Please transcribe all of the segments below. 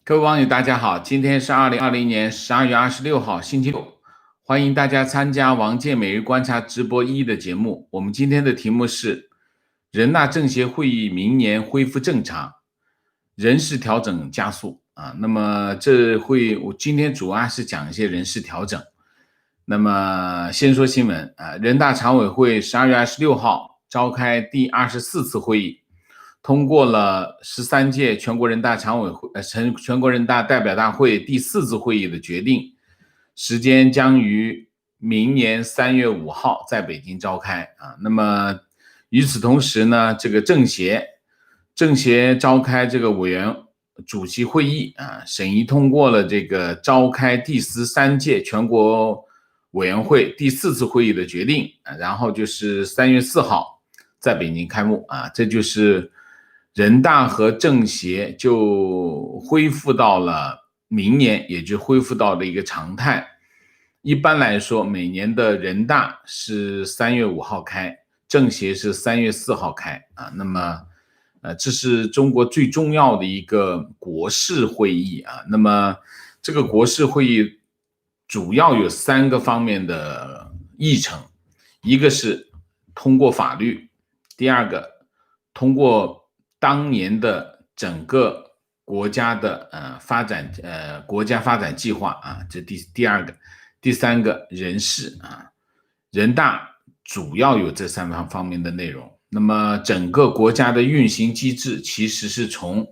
各位网友，大家好，今天是2020年12月26号，星期六，欢迎大家参加王健每日观察直播的节目。我们今天的题目是：人大政协会议明年恢复正常，人事调整加速啊。那么我今天主要是讲一些人事调整。那么先说新闻啊，人大常委会12月26号召开第24次会议。通过了13届全国人大全国人大代表大会第4次会议的决定，时间将于明年3月5号在北京召开啊。那么与此同时呢，这个政协召开这个委员主席会议啊，审议通过了这个召开第13届全国委员会第4次会议的决定啊，然后就是3月4号在北京开幕啊，这就是人大和政协就恢复到了明年，也就恢复到了一个常态。一般来说，每年的人大是3月5号开，政协是3月4号开啊。那么，这是中国最重要的一个国事会议啊。那么，这个国事会议主要有3个方面的议程，一个是通过法律，第二个通过当年的整个国家的国家发展计划啊，这第二个，第三个人事啊，人大主要有这3方面的内容。那么整个国家的运行机制其实是从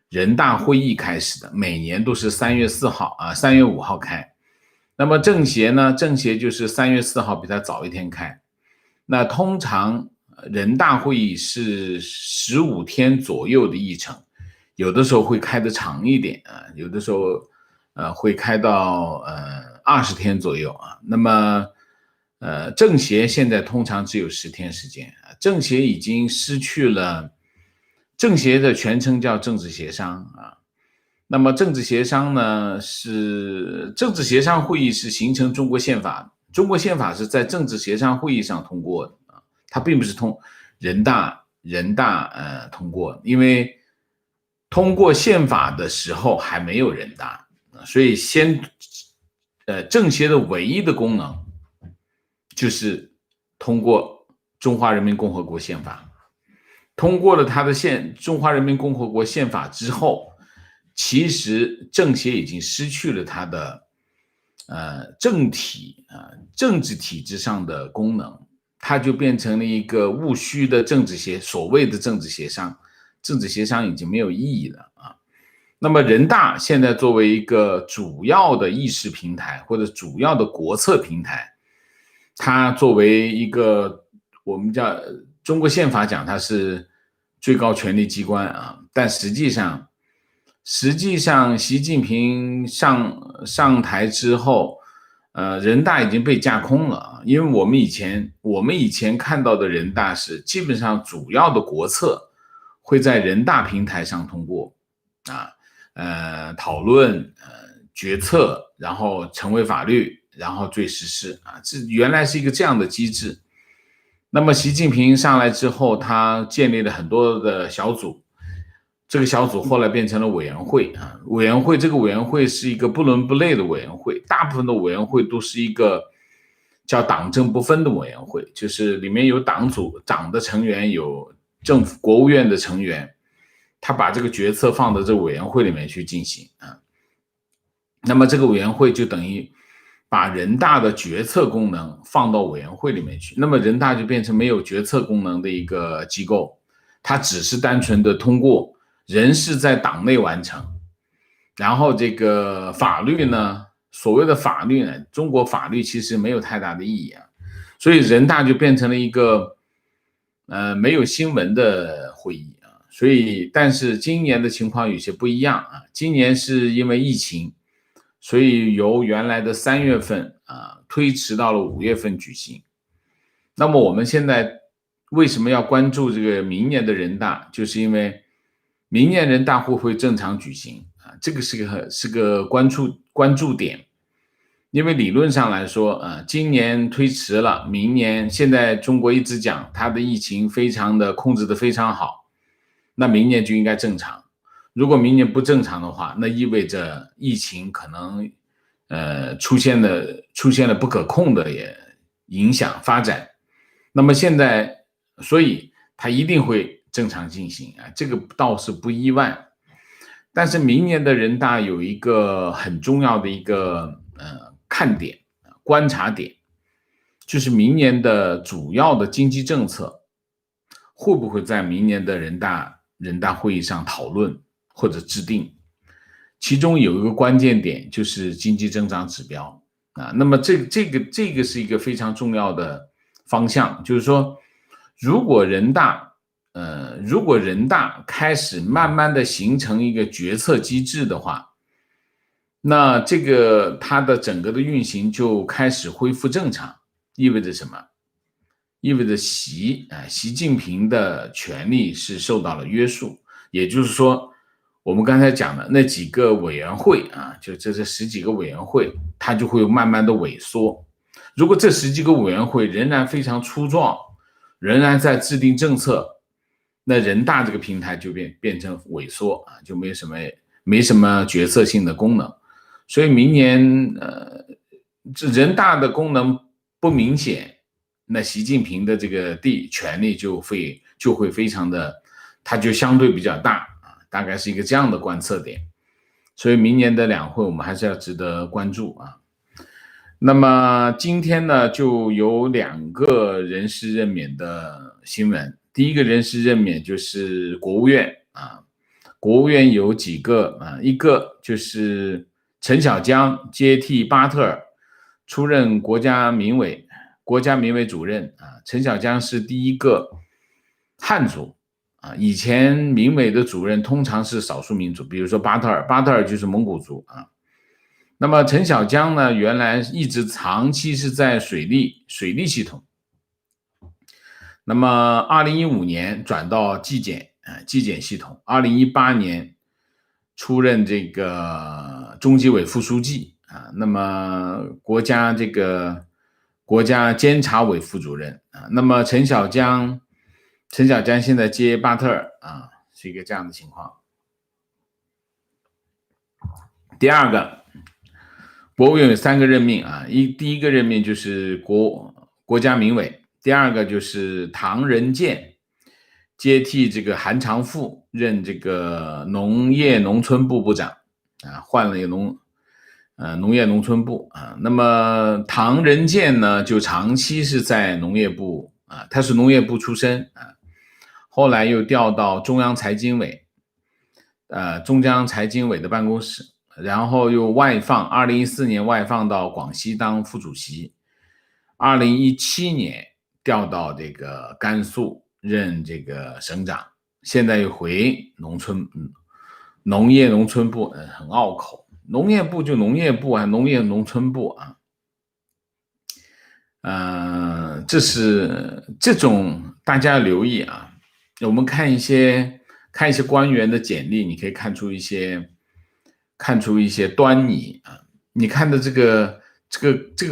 人大会议开始的，每年都是3月5号开。那么政协呢，政协就是3月4号比它早一天开。那通常人大会议是15天左右的议程，有的时候会开得长一点啊，有的时候会开到20天左右啊。那么政协现在通常只有10天时间啊，政协已经失去了，政协的全称叫政治协商啊。那么政治协商呢，政治协商会议是形成中国宪法，中国宪法是在政治协商会议上通过的。它并不是人大通过，因为通过宪法的时候还没有人大，所以政协的唯一的功能就是通过中华人民共和国宪法。通过了它的中华人民共和国宪法之后，其实政协已经失去了它的政治体制上的功能。它就变成了一个务虚的所谓的政治协商，政治协商已经没有意义了啊。那么人大现在作为一个主要的议事平台或者主要的国策平台，它作为一个我们叫中国宪法讲它是最高权力机关啊，但实际上习近平上台之后，人大已经被架空了啊，因为我们以前看到的人大是基本上主要的国策会在人大平台上通过啊，讨论决策，然后成为法律，然后实施啊，这原来是一个这样的机制。那么习近平上来之后，他建立了很多的小组。这个小组后来变成了委员会啊，这个委员会是一个不伦不类的委员会，大部分的委员会都是一个叫党政不分的委员会，就是里面有党的成员，有政府国务院的成员，他把这个决策放到这个委员会里面去进行啊。那么这个委员会就等于把人大的决策功能放到委员会里面去，那么人大就变成没有决策功能的一个机构，它只是单纯的通过。人事在党内完成，然后这个法律呢，所谓的法律呢，中国法律其实没有太大的意义啊，所以人大就变成了一个没有新闻的会议啊。所以但是今年的情况有些不一样啊，今年是因为疫情，所以由原来的3月份推迟到了5月份举行。那么我们现在为什么要关注这个明年的人大，就是因为明年人大会不会正常举行啊？这个是个关注点，因为理论上来说，今年推迟了，明年现在中国一直讲它的疫情非常的控制的非常好，那明年就应该正常。如果明年不正常的话，那意味着疫情可能出现了不可控的影响发展。那么现在，所以它一定会正常进行啊，这个倒是不意外。但是明年的人大有一个很重要的一个看点、观察点，就是明年的主要的经济政策会不会在明年的人大会议上讨论或者制定。其中有一个关键点就是经济增长指标啊，那么这个是一个非常重要的方向，就是说，如果人大开始慢慢的形成一个决策机制的话，那这个它的整个的运行就开始恢复正常，意味着什么？意味着习近平的权力是受到了约束，也就是说，我们刚才讲的那几个委员会啊，就这10几个委员会，它就会慢慢的萎缩。如果这10几个委员会仍然非常粗壮，仍然在制定政策，那人大这个平台就变成萎缩啊，就没什么决策性的功能。所以明年这人大的功能不明显，那习近平的这个权力就会非常的，它就相对比较大啊，大概是一个这样的观测点。所以明年的两会我们还是要值得关注啊。那么今天呢，就有2个人事任免的新闻。第一个人事任免就是国务院啊，国务院有几个啊，一个就是陈小江接替巴特尔出任国家民委主任啊。陈小江是第一个汉族啊，以前民委的主任通常是少数民族，比如说巴特尔就是蒙古族啊。那么陈小江呢，原来一直长期是在水利系统，那么2015年转到纪检系统，2018年出任这个中纪委副书记啊，那么国家监察委副主任啊。那么陈小江现在接巴特尔啊，是一个这样的情况。第二个，国务院有3个任命啊，第一个任命就是国家民委，第二个就是唐仁健接替这个韩长赋任这个农业农村部部长啊，换了一个农业农村部啊。那么唐仁健呢，就长期是在农业部啊，他是农业部出身啊，后来又调到中央财经委的办公室。然后又2014年外放到广西当副主席，2017年调到这个甘肃任这个省长，现在又回农业农村部，很拗口，农业部就农业部啊，农业农村部啊，这种大家要留意啊。我们看一些官员的简历，你可以看出一些端倪啊！你看的这个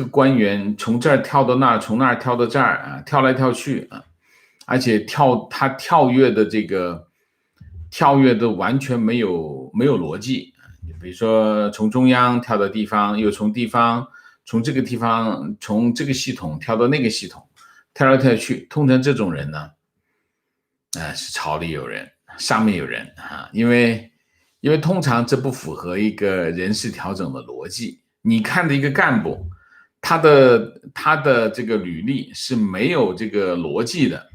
官员从这儿跳到那儿，从那儿跳到这儿啊，跳来跳去啊，而且他跳跃的完全没有逻辑。比如说从中央跳到地方，又从地方从这个地方从这个系统跳到那个系统，跳来跳去。通常这种人呢，是朝里有人，上面有人啊，因为通常这不符合一个人事调整的逻辑。你看的一个干部，他的这个履历是没有这个逻辑的，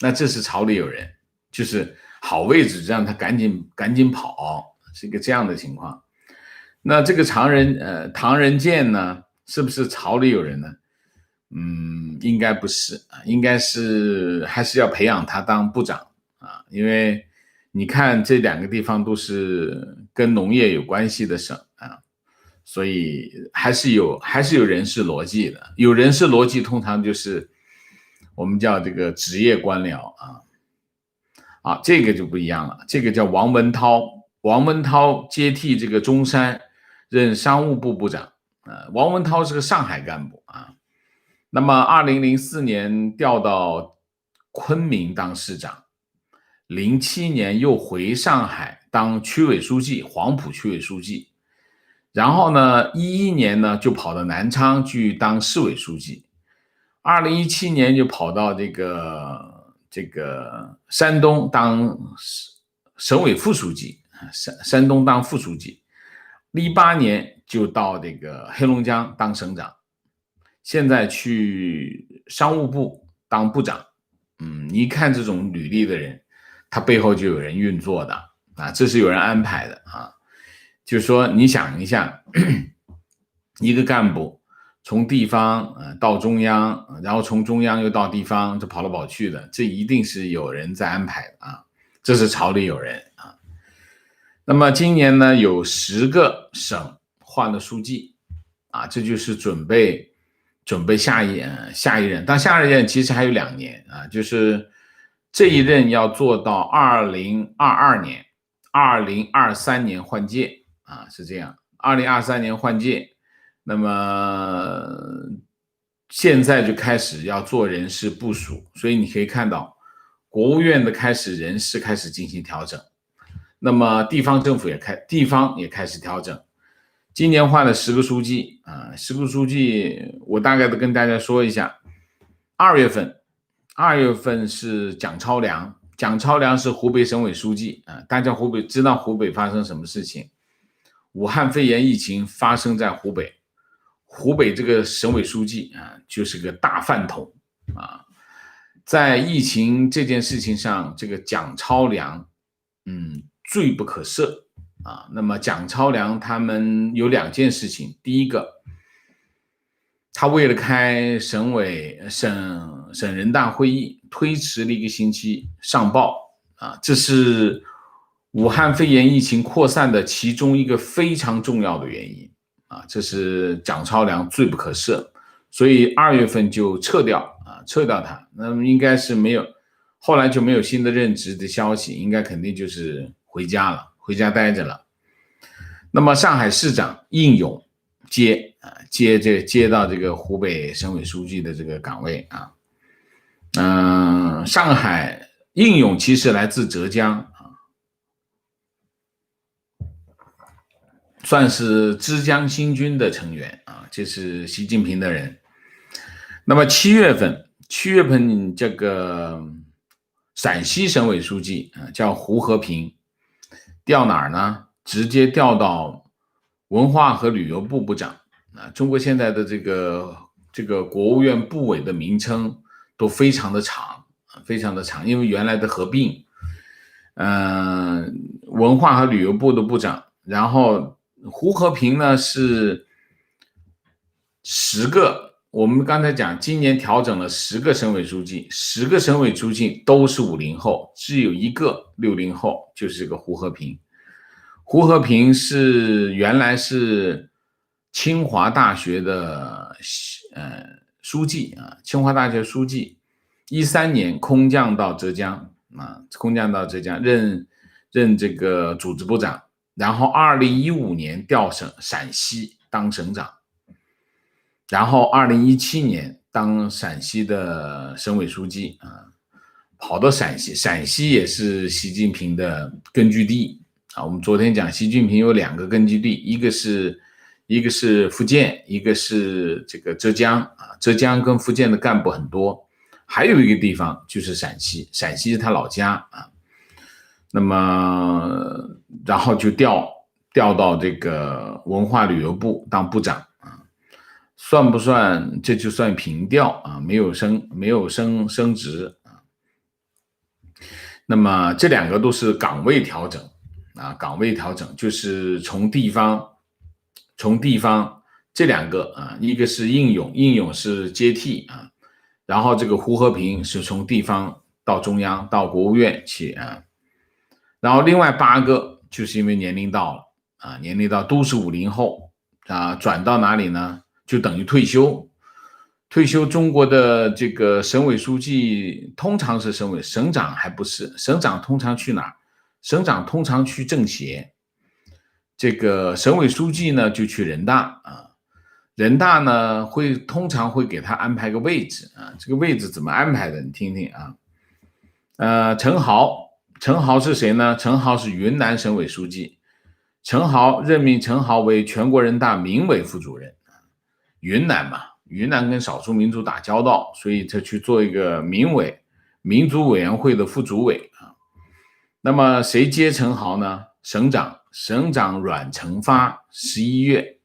那这是朝里有人，就是好位置让他赶紧跑，是一个这样的情况。那这个唐仁健呢，是不是朝里有人呢？应该不是啊，应该是还是要培养他当部长啊，因为你看这2个地方都是跟农业有关系的省啊，所以还是有人事逻辑的。有人事逻辑通常就是我们叫这个职业官僚啊，这个就不一样了，这个叫王文涛接替这个中山任商务部部长王文涛是个上海干部啊。那么2004年调到昆明当市长，07年又回上海当区委书记，黄埔区委书记。然后呢，11年呢就跑到南昌去当市委书记，2017年就跑到这个山东当省委副书记，山东当副书记。18年就到这个黑龙江当省长，现在去商务部当部长。你一看这种履历的人，他背后就有人运作的啊，这是有人安排的啊。就是说，你想一下，一个干部从地方到中央，然后从中央又到地方，这跑来跑去的，这一定是有人在安排的啊，这是朝里有人啊。那么今年呢，有10个省换了书记啊，这就是准备下一任，但下一任其实还有2年啊，就是这一任要做到2022年，2023年换届啊，是这样，2023年换届。那么现在就开始要做人事部署，所以你可以看到，国务院的人事开始进行调整，那么地方政府也开始调整。今年换了10个书记啊，10个书记我大概的跟大家说一下。2月份是蒋超良是湖北省委书记啊，大家知道湖北发生什么事情？武汉肺炎疫情发生在湖北这个省委书记啊，就是个大饭桶啊。在疫情这件事情上，这个蒋超良罪不可赦啊。那么蒋超良他们有2件事情，第一个，他为了开省人大会议，推迟了1个星期上报啊，这是武汉肺炎疫情扩散的其中一个非常重要的原因啊，这是蒋超良罪不可赦，所以2月份就撤掉他，那么应该是后来就没有新的任职的消息，应该肯定就是回家待着了。那么上海市长应勇接到这个湖北省委书记的这个岗位啊。上海应勇其实来自浙江啊，算是枝江新军的成员啊，这是习近平的人。那么7月份这个陕西省委书记叫胡和平，调哪儿呢？直接调到文化和旅游部部长啊。中国现在的这个国务院部委的名称都非常的长，因为原来的合并，文化和旅游部的部长，然后胡和平呢是10个，我们刚才讲今年调整了10个省委书记，10个省委书记都是50后，只有1个60后，就是这个胡和平。胡和平原来是清华大学的书记啊，清华大学书记，13年空降到浙江任这个组织部长，然后2015年调陕西当省长，然后2017年当陕西的省委书记啊，跑到陕西也是习近平的根据地啊。我们昨天讲习近平有2个根据地，一个是福建，一个是这个浙江啊。浙江跟福建的干部很多，还有一个地方就是陕西是他老家啊。那么然后就调到这个文化旅游部当部长啊，算不算？这就算平调啊，没有升职啊。那么这2个都是岗位调整啊，就是从地方这2个啊，一个是应勇是接替啊，然后这个胡和平是从地方到中央到国务院去啊，然后另外8个就是因为年龄到了啊，都是50后啊，转到哪里呢？就等于退休。中国的这个省委书记通常是省长还不是，省长通常去哪儿？省长通常去政协，这个省委书记呢就去人大啊。人大呢通常会给他安排个位置啊，这个位置怎么安排的？你听听啊。陈豪陈豪是谁呢？陈豪是云南省委书记，任命陈豪为全国人大民委副主任。云南嘛，云南跟少数民族打交道，所以他去做一个民族委员会的副主委啊。那么谁接陈豪呢？省长阮成发11月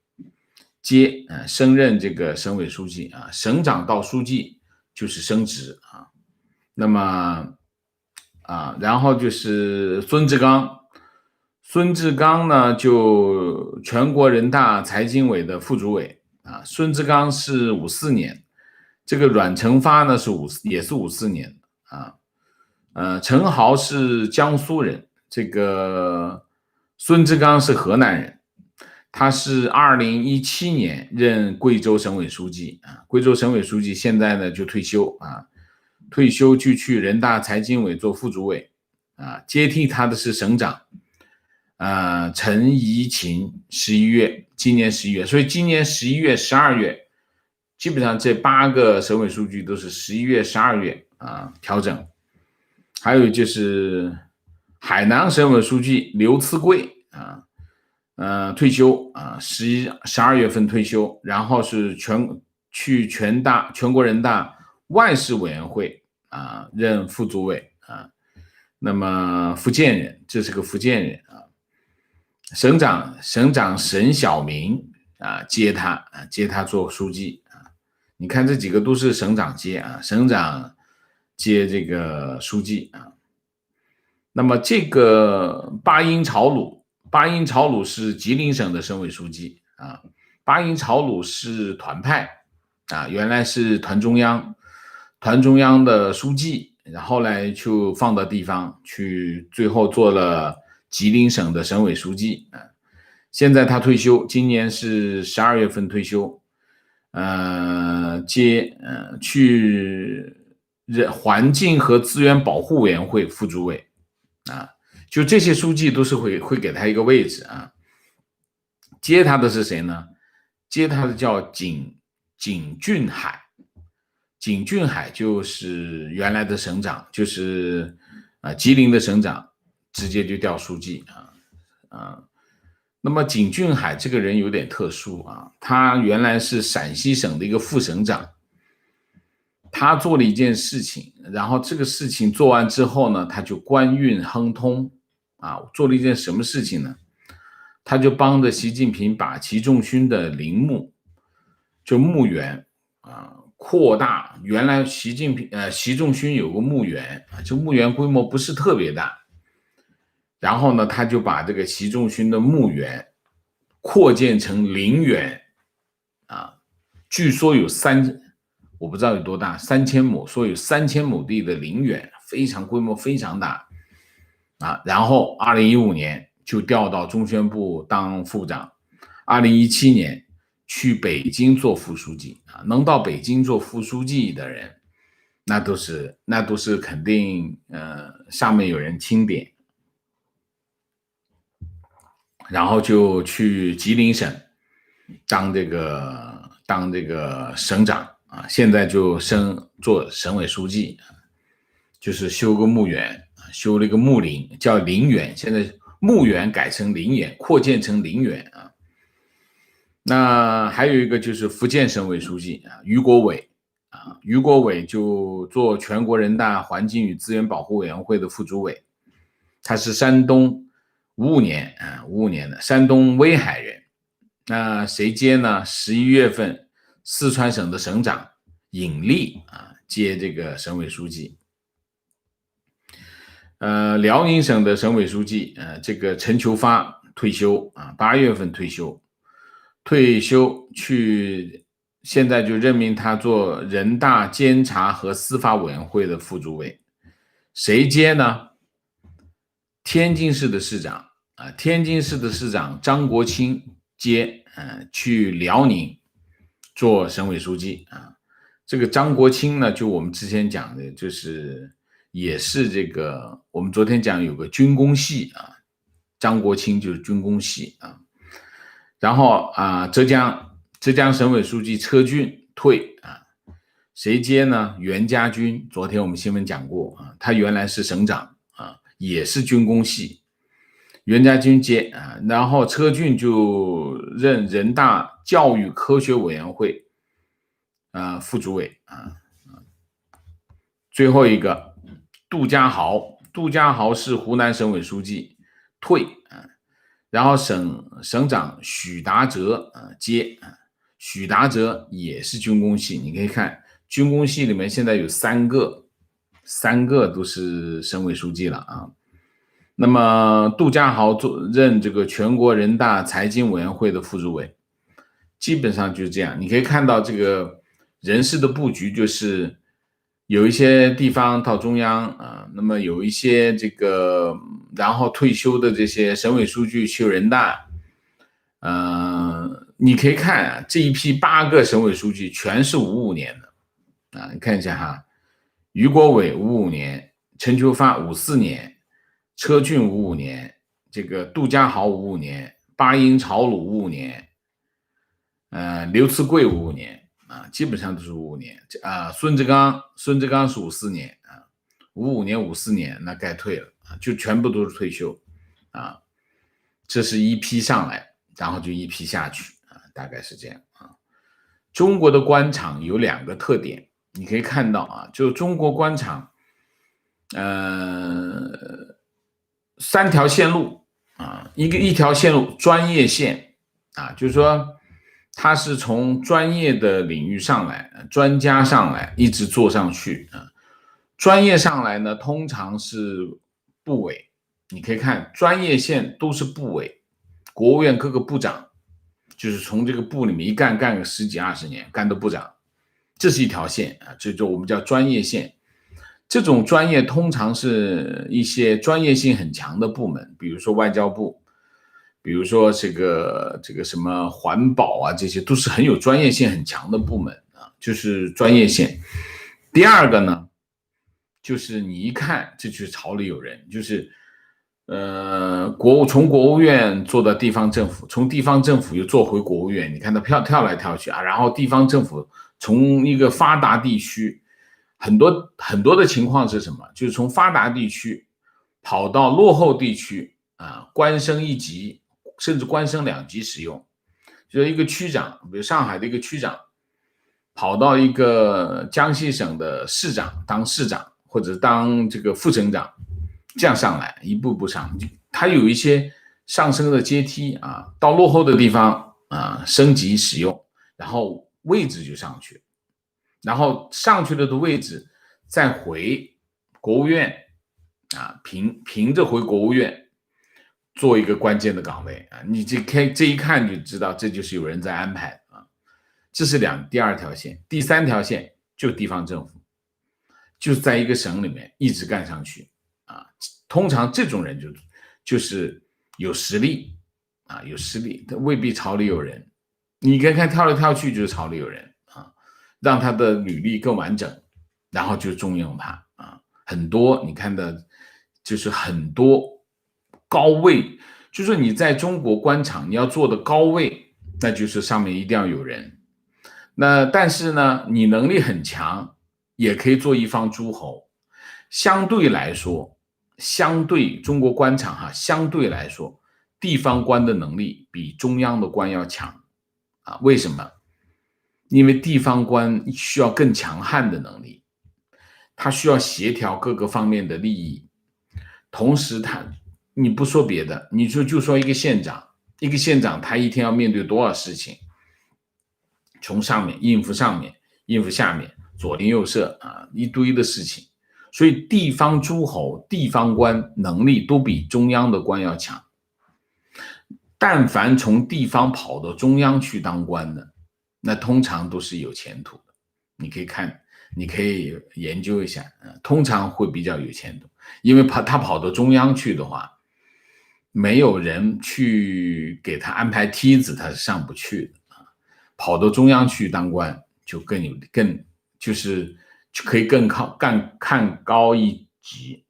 升任这个省委书记啊。省长到书记就是升职啊。那么然后就是孙志刚呢就全国人大财经委的副主委啊。孙志刚是54年，这个阮成发呢也是54年啊。陈豪是江苏人，这个孙志刚是河南人，他是2017年任贵州省委书记啊。贵州省委书记现在呢就退休啊。退休就去人大财经委做副主委啊。接替他的是省长陈怡琴，今年11月，所以今年11月、12月，基本上这8个省委书记都是11月、12月调整。还有就是海南省委书记刘赐贵退休12月份退休，然后是去全国人大外事委员会任副主委那么福建人，这是个福建人省长沈晓明接他做书记你看这几个都是省长接省长接这个书记那么这个巴音朝鲁是吉林省的省委书记巴音朝鲁是团派原来是团中央的书记，然后来就放到地方去，最后做了吉林省的省委书记现在他退休，今年是12月份退休去环境和资源保护委员会副主委就这些书记都是会给他一个位置接他的是谁呢？接他的叫景俊海就是原来的省长，就是吉林的省长，直接就调书记那么景俊海这个人有点特殊他原来是陕西省的一个副省长，他做了一件事情，然后这个事情做完之后呢，他就官运亨通做了一件什么事情呢？他就帮着习近平把习仲勋的陵墓就墓园扩大。原来习仲勋有个墓园这墓园规模不是特别大，然后呢他就把这个习仲勋的墓园扩建成陵园据说有我不知道有多大，3000亩，说有3000亩地的陵园，规模非常大然后2015年就调到中宣部当副长，2017年去北京做副书记能到北京做副书记的人，那都是肯定上面有人钦点，然后就去吉林省当这个省长现在就做省委书记就是修个墓园，修了一个墓陵叫陵园，现在墓园改成陵园，扩建成陵园那还有一个就是福建省委书记于国伟就做全国人大环境与资源保护委员会的副主委，他是山东55年的山东威海人。那谁接呢？11月份四川省的省长尹力接这个省委书记。辽宁省的省委书记这个陈求发退休8月份退休去，现在就任命他做人大监察和司法委员会的副主委。谁接呢？天津市的市长张国清接去辽宁做省委书记这个张国清呢，就我们之前讲的，就是也是这个我们昨天讲有个军工系张国清就是军工系然后浙江省委书记车俊退谁接呢？袁家军，昨天我们新闻讲过他原来是省长也是军工系，袁家军接啊，然后车俊就任人大教育科学委员会副主委啊。最后一个杜家豪，杜家豪是湖南省委书记退啊，然后省长许达哲接啊，许达哲也是军工系，你可以看军工系里面现在有三个都是省委书记了啊。那么杜家豪任这个全国人大财经委员会的副主委，基本上就是这样。你可以看到这个人事的布局，就是有一些地方到中央啊，那么有一些这个然后退休的这些省委书记去人大，你可以看啊，这一批8个省委书记全是55年的啊，你看一下哈，于国伟55年，陈秋发54年，车俊55年，这个杜家豪55年，巴音曹鲁55年，刘慈贵55年啊，基本上都是55年啊。孙志刚是54年啊，55年54年那该退了啊，就全部都是退休啊。这是一批上来，然后就一批下去啊，大概是这样啊。中国的官场有2个特点，你可以看到啊，就中国官场3条线路啊，一条线路专业线啊，就是说他是从专业的领域上来，专家上来一直做上去啊。专业上来呢，通常是部委，你可以看专业线都是部委，国务院各个部长，就是从这个部里面一干个10几20年，干到部长，这是一条线啊，这就我们叫专业线。这种专业通常是一些专业性很强的部门，比如说外交部，比如说这个什么环保啊，这些都是很有专业性很强的部门啊，就是专业线。第二个呢，就是你一看这就是朝里有人，就是从国务院做到地方政府，从地方政府又做回国务院，你看他跳来跳去啊，然后地方政府从一个发达地区。很多的情况是什么？就是从发达地区跑到落后地区啊，官升1级，甚至官升2级使用。就是一个区长，比如上海的一个区长，跑到一个江西省的市长当市长，或者当这个副省长，这样上来，一步步上，他有一些上升的阶梯啊，到落后的地方啊，升级使用，然后位置就上去。然后上去了的位置再回国务院啊，凭着回国务院做一个关键的岗位啊，你这一看就知道这就是有人在安排啊。这是第2条线，第3条线就地方政府，就是在一个省里面一直干上去啊。通常这种人就是有实力啊，有实力，他未必朝里有人，你看跳来跳去就是朝里有人。让他的履历更完整，然后就重用他啊。很多你看的，就是很多高位，就是你在中国官场你要做的高位，那就是上面一定要有人。那但是呢，你能力很强，也可以做一方诸侯。相对来说，中国官场相对来说，地方官的能力比中央的官要强啊。为什么？因为地方官需要更强悍的能力，他需要协调各个方面的利益，同时你不说别的，你就说一个县长他一天要面对多少事情，从上面应付下面，左邻右舍啊，一堆的事情，所以地方诸侯、地方官能力都比中央的官要强。但凡从地方跑到中央去当官的，那通常都是有前途的，你可以研究一下，通常会比较有前途，因为他跑到中央去的话，没有人去给他安排梯子，他是上不去的啊。跑到中央去当官就就是可以更看高一级。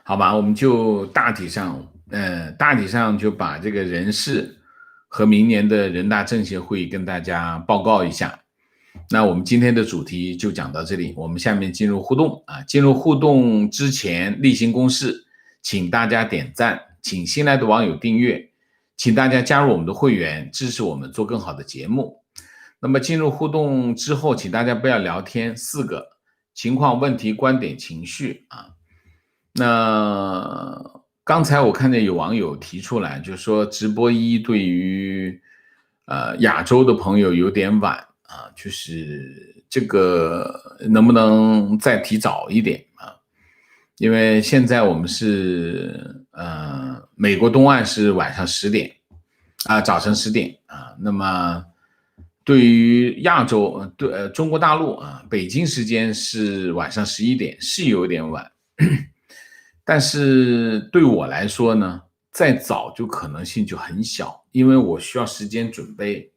好吧，我们就大体上就把这个人事和明年的人大政协会议跟大家报告一下。那我们今天的主题就讲到这里，我们下面进入互动啊。进入互动之前，例行公事，请大家点赞，请新来的网友订阅，请大家加入我们的会员，支持我们做更好的节目。那么进入互动之后，请大家不要聊天，4个情况、问题、观点、情绪啊。那刚才我看见有网友提出来，就是说直播1对于亚洲的朋友有点晚啊，就是这个能不能再提早一点啊？因为现在我们是美国东岸是晚上10点啊，早晨10点啊。那么对于亚洲中国大陆啊，北京时间是晚上11点，是有点晚。但是对我来说呢，再早就可能性就很小，因为我需要时间准备。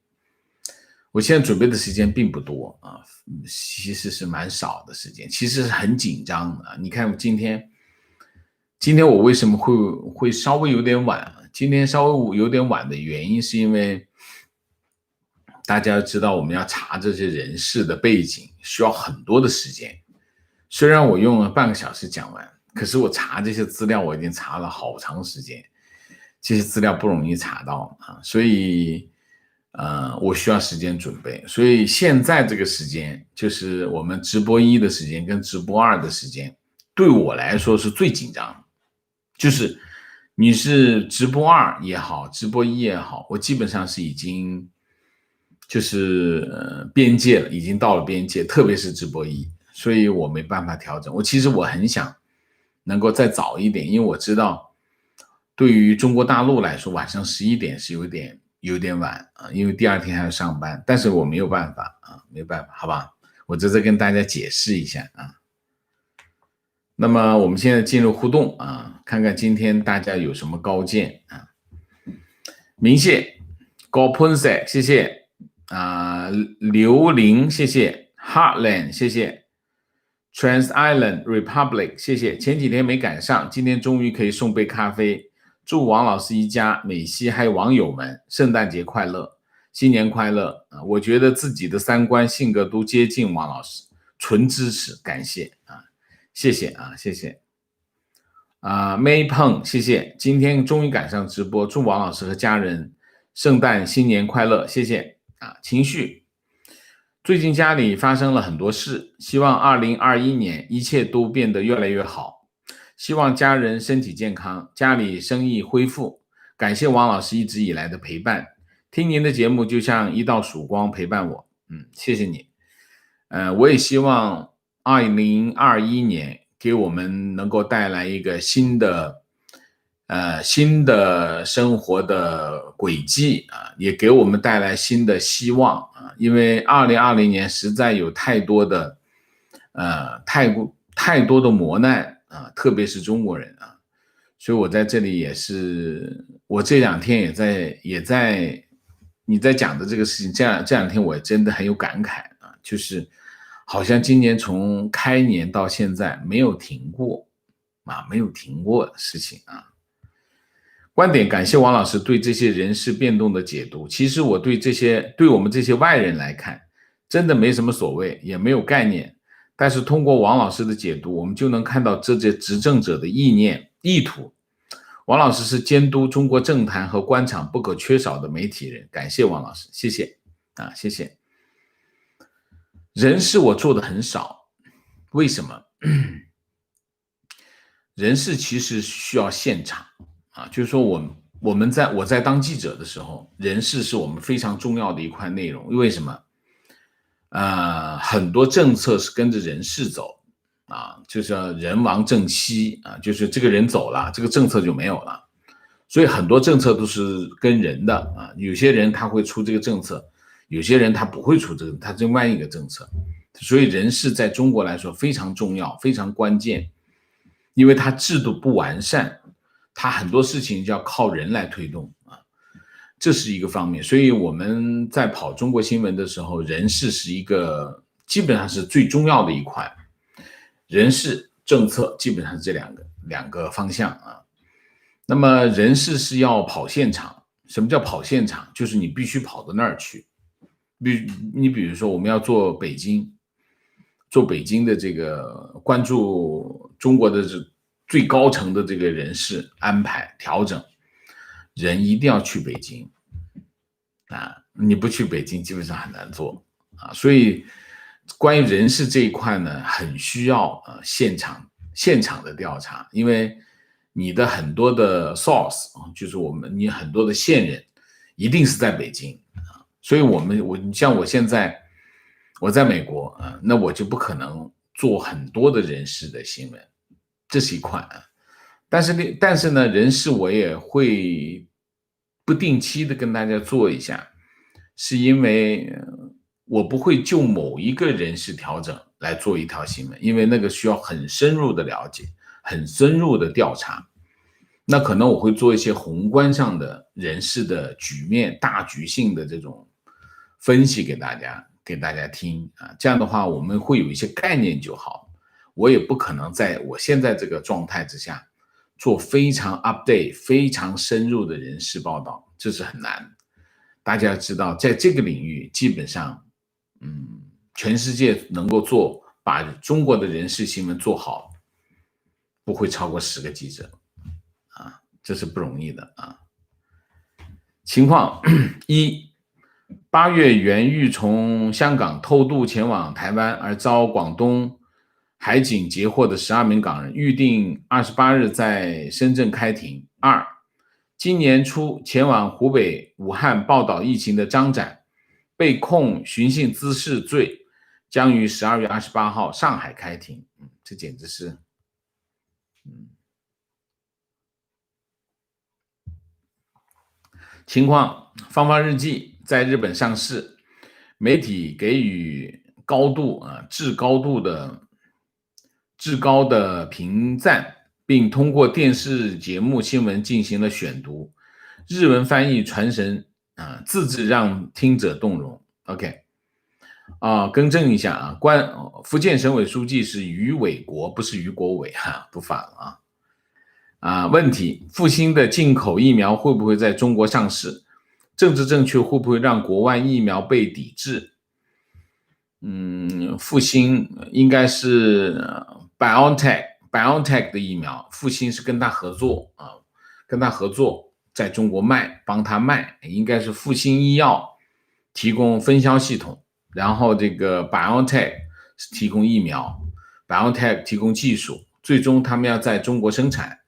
我现在准备的时间并不多啊，其实是蛮少的时间，其实是很紧张的。你看今天我为什么会稍微有点晚？今天稍微有点晚的原因是因为大家知道我们要查这些人事的背景，需要很多的时间。虽然我用了半个小时讲完，可是我查这些资料我已经查了好长时间，这些资料不容易查到啊，所以我需要时间准备。所以现在这个时间就是我们直播1的时间跟直播2的时间，对我来说是最紧张。就是你是直播2也好，直播1也好，我基本上是已经就是边界了，已经到了边界，特别是直播1，所以我没办法调整。其实我很想能够再早一点，因为我知道对于中国大陆来说，晚上11点是有点晚啊，因为第二天还要上班，但是我没有办法啊，没办法，好吧？我这次跟大家解释一下啊。那么我们现在进入互动啊，看看今天大家有什么高见啊。明谢高喷赛，谢谢啊，刘玲，谢谢 Heartland， 谢谢 Trans Island Republic， 谢谢。前几天没赶上，今天终于可以送杯咖啡。祝王老师一家、美西还有网友们圣诞节快乐，新年快乐啊！我觉得自己的3观性格都接近王老师，纯支持，感谢啊，谢谢啊，谢谢啊 May Peng， 谢谢。今天终于赶上直播，祝王老师和家人圣诞新年快乐，谢谢啊。情绪，最近家里发生了很多事，希望2021年一切都变得越来越好。希望家人身体健康，家里生意恢复。感谢王老师一直以来的陪伴，听您的节目就像一道曙光陪伴我。谢谢你。我也希望2021年给我们能够带来一个新的生活的轨迹啊，也给我们带来新的希望啊，因为2020年实在有太多的磨难啊，特别是中国人啊，所以我在这里也是，我这2天也在你在讲的这个事情，这2天我真的很有感慨啊，就是好像今年从开年到现在没有停过啊，没有停过的事情啊。观点，感谢王老师对这些人事变动的解读。其实我对我们这些外人来看，真的没什么所谓，也没有概念。但是通过王老师的解读，我们就能看到这些执政者的意图。王老师是监督中国政坛和官场不可缺少的媒体人，感谢王老师，谢谢啊，谢谢。人事我做的很少，为什么？人事其实需要现场啊，就是说我在当记者的时候，人事是我们非常重要的一块内容。为什么？很多政策是跟着人事走啊，就是人亡政息啊，就是这个人走了，这个政策就没有了。所以很多政策都是跟人的啊，有些人他会出这个政策，有些人他不会出这个，他另外一个政策。所以人事在中国来说非常重要，非常关键。因为它制度不完善，它很多事情就要靠人来推动啊，这是一个方面。所以我们在跑中国新闻的时候，人事是一个基本上是最重要的一块，人事政策基本上是这两个方向啊。那么人事是要跑现场，什么叫跑现场？就是你必须跑到那儿去比如说我们要做北京的这个关注中国的最高层的这个人事安排调整，人一定要去北京啊，你不去北京基本上很难做啊，所以关于人事这一块呢，很需要现场的调查，因为你的很多的 source 就是你很多的线人一定是在北京啊，所以像我现在我在美国啊，那我就不可能做很多的人事的新闻，这是一块啊。但是呢，人事我也会不定期的跟大家做一下，是因为我不会就某一个人事调整来做一条新闻，因为那个需要很深入的了解，很深入的调查。那可能我会做一些宏观上的人事的局面、大局性的这种分析给大家听啊。这样的话，我们会有一些概念就好。我也不可能在我现在这个状态之下做非常 update、非常深入的人事报道，这是很难。大家要知道，在这个领域，基本上，全世界能够把中国的人事新闻做好，不会超过10个记者，啊，这是不容易的啊。情况一，8月袁玉从香港偷渡前往台湾而遭广东海警截获的12名港人，预定28日在深圳开庭。2，今年初前往湖北武汉报道疫情的张展，被控寻衅滋事罪，将于12月28号上海开庭。这简直是，情况：芳芳日记在日本上市，媒体给予至高的评赞，并通过电视节目新闻进行了选读，日文翻译传神字字让听者动容。OK， 更正一下啊，福建省委书记是于伟国，不是于国伟不反了问题：复星的进口疫苗会不会在中国上市？政治正确会不会让国外疫苗被抵制？复星应该是BioNTech 的疫苗，复星是跟他合作在中国卖，帮他卖，应该是复星医药提供分销系统，然后这个 BioNTech 是提供疫苗 ，BioNTech 提供技术，最终他们要在中国生产。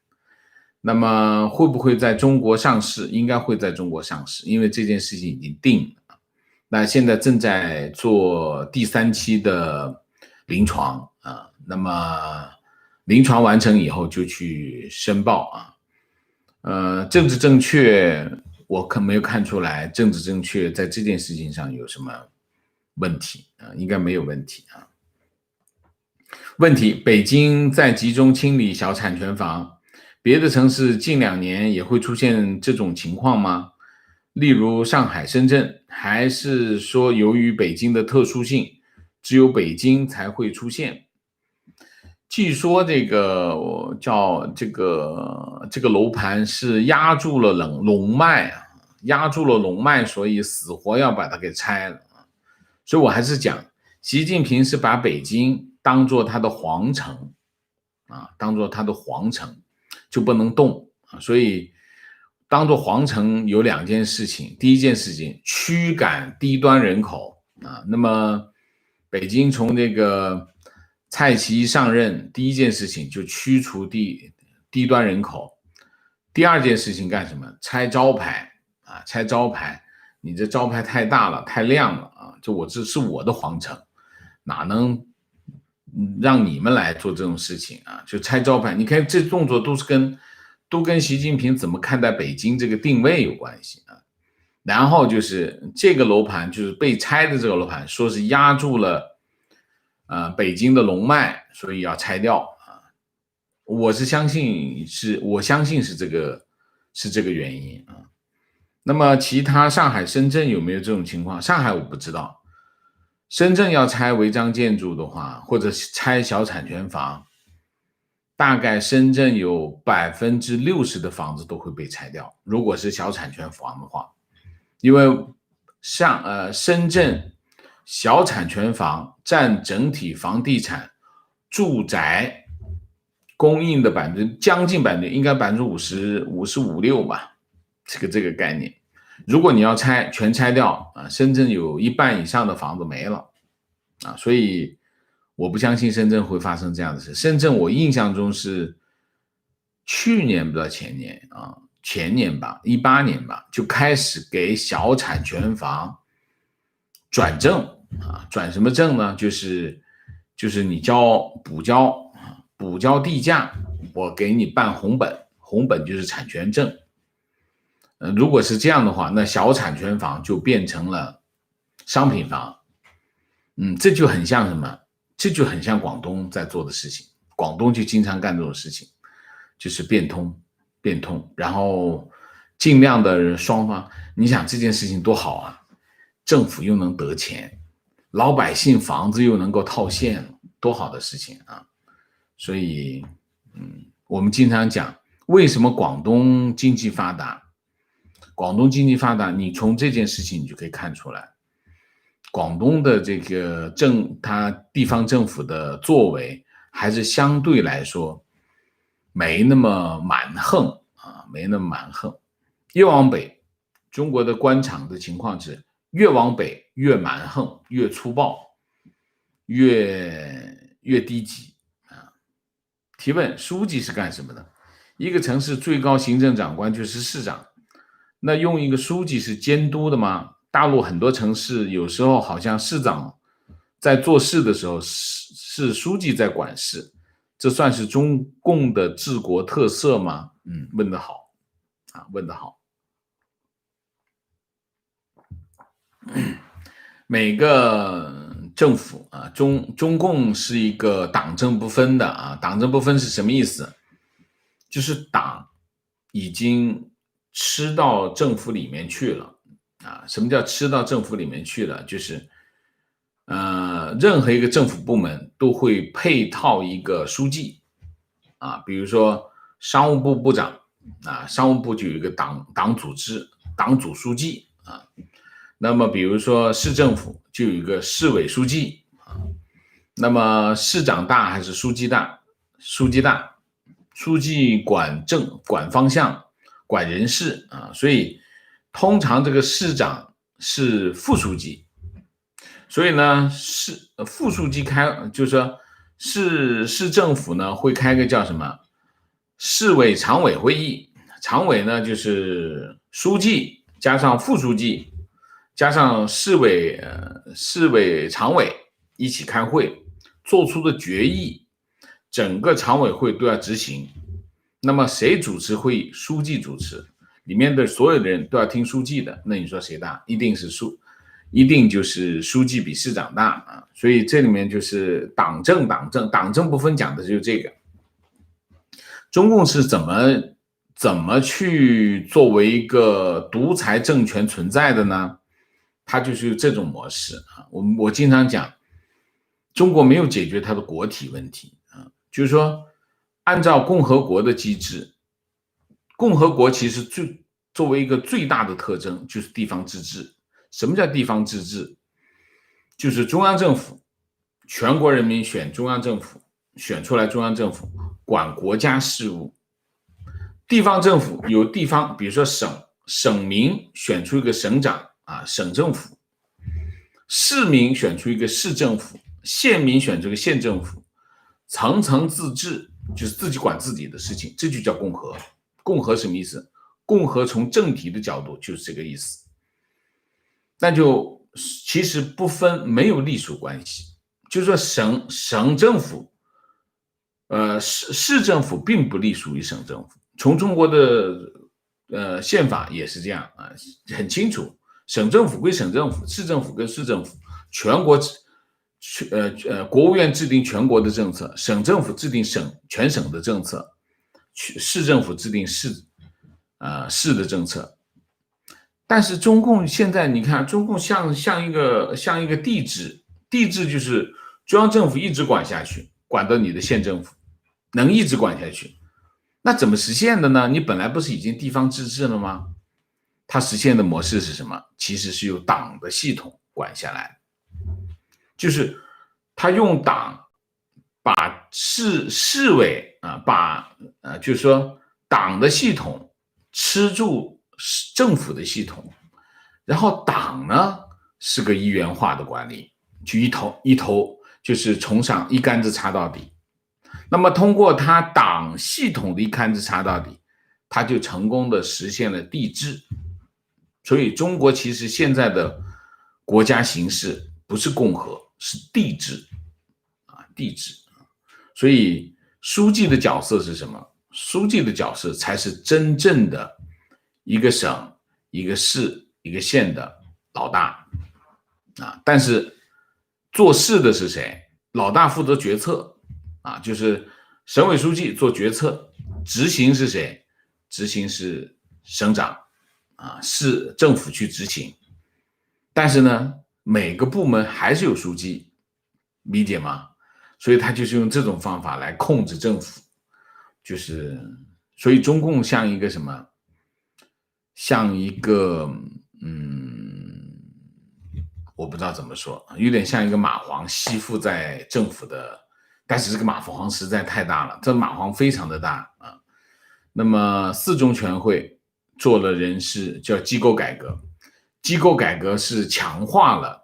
那么会不会在中国上市？应该会在中国上市，因为这件事情已经定了。那现在正在做第3期的临床那么临床完成以后就去申报政治正确，我可没有看出来政治正确在这件事情上有什么问题应该没有问题问题：北京在集中清理小产权房，别的城市近2年也会出现这种情况吗？例如上海、深圳，还是说由于北京的特殊性，只有北京才会出现？据说这个楼盘是压住了龙脉，所以死活要把它给拆了。所以我还是讲，习近平是把北京当作他的皇城就不能动所以当作皇城有2件事情，第一件事情驱赶低端人口那么北京从这个蔡奇上任第一件事情就驱除低端人口，第2件事情干什么？拆招牌你这招牌太大了，太亮了这是我的皇城，哪能让你们来做这种事情就拆招牌。你看这动作都跟习近平怎么看待北京这个定位有关系然后就是这个楼盘，就是被拆的这个楼盘，说是压住了北京的龙脉，所以要拆掉我相信是这个原因那么其他上海、深圳有没有这种情况？上海我不知道，深圳要拆违章建筑的话，或者拆小产权房，大概深圳有60%的房子都会被拆掉，如果是小产权房的话，因为深圳小产权房占整体房地产住宅供应的将近应该55%-56%吧，这个概念。如果你要全拆掉啊，深圳有一半以上的房子没了啊，所以我不相信深圳会发生这样的事。深圳我印象中是去年不知道前年吧，18年吧，就开始给小产权房转正啊，转什么正呢？就是你补交地价，我给你办红本，红本就是产权证。如果是这样的话，那小产权房就变成了商品房。这就很像什么？这就很像广东在做的事情。广东就经常干这种事情，就是变通，然后尽量的双方，你想这件事情多好啊，政府又能得钱，老百姓房子又能够套现，多好的事情啊！所以，我们经常讲，为什么广东经济发达？广东经济发达，你从这件事情你就可以看出来，广东的这个它地方政府的作为还是相对来说没那么蛮横啊，没那么蛮横。越往北，中国的官场的情况是越往北越蛮横，越粗暴，越低级啊。提问：书记是干什么的？一个城市最高行政长官就是市长。那用一个书记是监督的吗？大陆很多城市有时候好像市长在做事的时候是书记在管事，这算是中共的治国特色吗？问得好啊，问得好。每个政府啊，中共是一个党政不分的啊，党政不分是什么意思？就是党已经吃到政府里面去了啊！什么叫吃到政府里面去了？就是任何一个政府部门都会配套一个书记啊，比如说商务部部长啊，商务部就有一个党组织党组书记啊，那么比如说市政府就有一个市委书记啊，那么市长大还是书记大？书记大，书记管方向。管人事啊，所以通常这个市长是副书记，所以呢，副书记就是说市政府呢会开个叫什么市委常委会议，常委呢就是书记加上副书记加上市委常委一起开会，做出的决议，整个常委会都要执行。那么谁主持会议？书记主持，里面的所有的人都要听书记的。那你说谁大？一定就是书记比市长大啊！所以这里面就是党政不分，讲的就是这个。中共是怎么去作为一个独裁政权存在的呢？它就是这种模式啊。我经常讲，中国没有解决它的国体问题啊，就是说。按照共和国的机制，共和国其实作为一个最大的特征就是地方自治。什么叫地方自治？就是中央政府，全国人民选中央政府，选出来中央政府管国家事务。地方政府有地方，比如说省民选出一个省长啊，省政府；市民选出一个市政府，县民选出一个县政府，层层自治。就是自己管自己的事情，这就叫共和。共和什么意思？共和从政体的角度就是这个意思。那就其实没有隶属关系，就是说省政府，市政府并不隶属于省政府。从中国的宪法也是这样啊，很清楚，省政府归省政府，市政府跟市政府，全国。国务院制定全国的政策，省政府制定全省的政策，市政府制定市的政策。但是中共现在你看，中共像一个帝制，帝制就是中央政府一直管下去，管到你的县政府，能一直管下去。那怎么实现的呢？你本来不是已经地方自治了吗？它实现的模式是什么？其实是由党的系统管下来的，就是他用党把市委就是说党的系统吃住政府的系统，然后党呢是个一元化的管理，就一头就是从上一竿子插到底。那么通过他党系统的一竿子插到底，他就成功的实现了帝制。所以中国其实现在的国家形式不是共和，是帝制帝制。所以书记的角色是什么？书记的角色才是真正的一个省、一个市、一个县的老大但是做事的是谁？老大负责决策就是省委书记做决策，执行是谁？执行是省长市政府去执行。但是呢，每个部门还是有书记，理解吗？所以他就是用这种方法来控制政府，所以中共像一个什么？像一个我不知道怎么说，有点像一个蚂蟥吸附在政府的，但是这个蚂蟥实在太大了，这蚂蟥非常的大那么四中全会做了人事叫机构改革，机构改革是强化了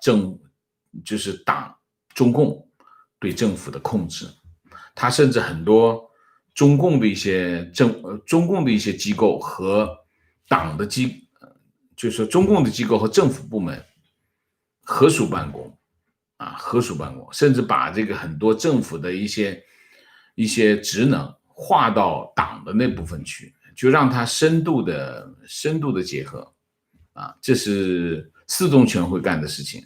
就是党中共对政府的控制，他甚至很多中共的一些机构和党的就是说中共的机构和政府部门合署办公甚至把这个很多政府的一些职能划到党的那部分去，就让它深度的结合这是四中全会干的事情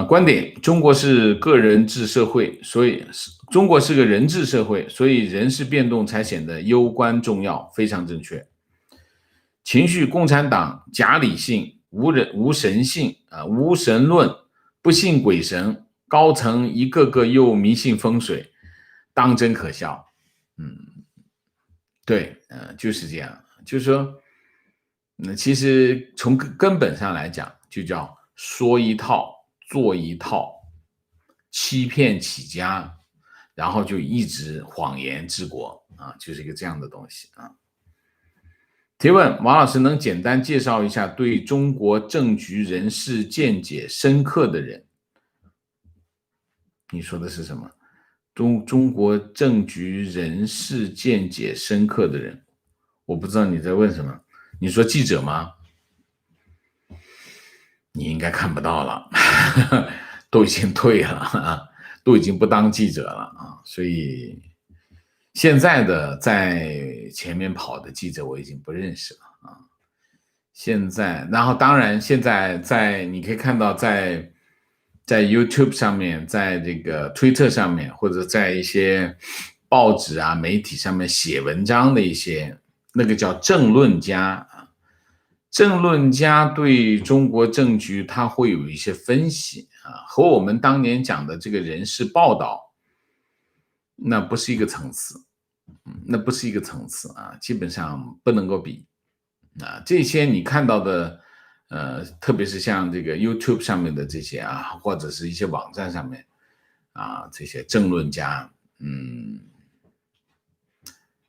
观点：中国是个人制社会，所以中国是个人治社会，所以人事变动才显得攸关重要，非常正确。情绪共产党假理性、无神性无神论，不信鬼神，高层一个个又迷信风水，当真可笑。对，就是这样，就是说，其实从根本上来讲，就叫说一套做一套，欺骗起家，然后就一直谎言治国就是一个这样的东西提问：王老师能简单介绍一下对中国政局人事见解深刻的人？你说的是什么？中国政局人事见解深刻的人，我不知道你在问什么。你说记者吗？你应该看不到了，都已经退了都已经不当记者了所以现在的在前面跑的记者我已经不认识了现在，然后当然现在你可以看到在 YouTube 上面，在这个推特上面，或者在一些报纸媒体上面写文章的一些，那个叫政论家政论家对中国政局他会有一些分析和我们当年讲的这个人事报道那不是一个层次基本上不能够比这些你看到的特别是像这个 YouTube 上面的这些或者是一些网站上面这些政论家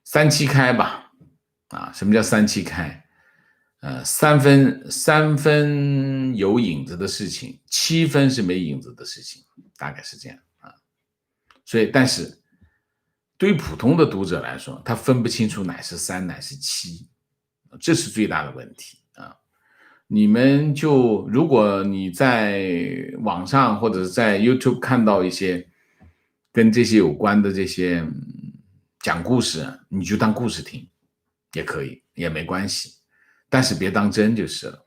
三七开吧什么叫三七开三分有影子的事情，7分是没影子的事情，大概是这样所以但是对于普通的读者来说，他分不清楚哪是3哪是7，这是最大的问题你们如果你在网上或者在 YouTube 看到一些跟这些有关的这些讲故事，你就当故事听也可以，也没关系，但是别当真就是了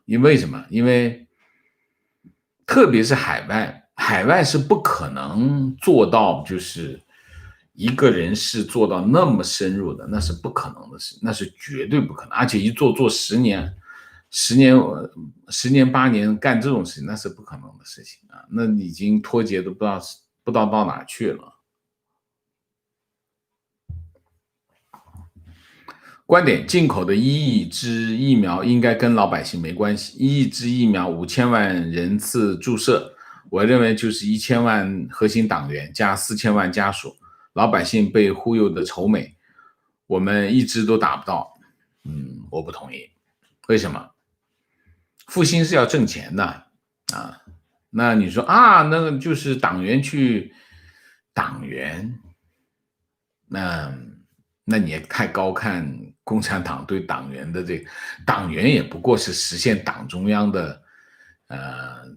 因为什么？因为特别是海外是不可能做到就是一个人是做到那么深入的，那是不可能的事，那是绝对不可能，而且一做10年8年干这种事情，那是不可能的事情那已经脱节都不知道到哪去了。观点：进口的1亿支疫苗应该跟老百姓没关系。1亿支疫苗5000万人次注射，我认为就是1000万核心党员加4000万家属，老百姓被忽悠的愁美，我们1支都打不到。我不同意。为什么？复兴是要挣钱的啊。那你说啊，那个就是党员去党员，那你也太高看共产党对党员的这个，党员也不过是实现党中央的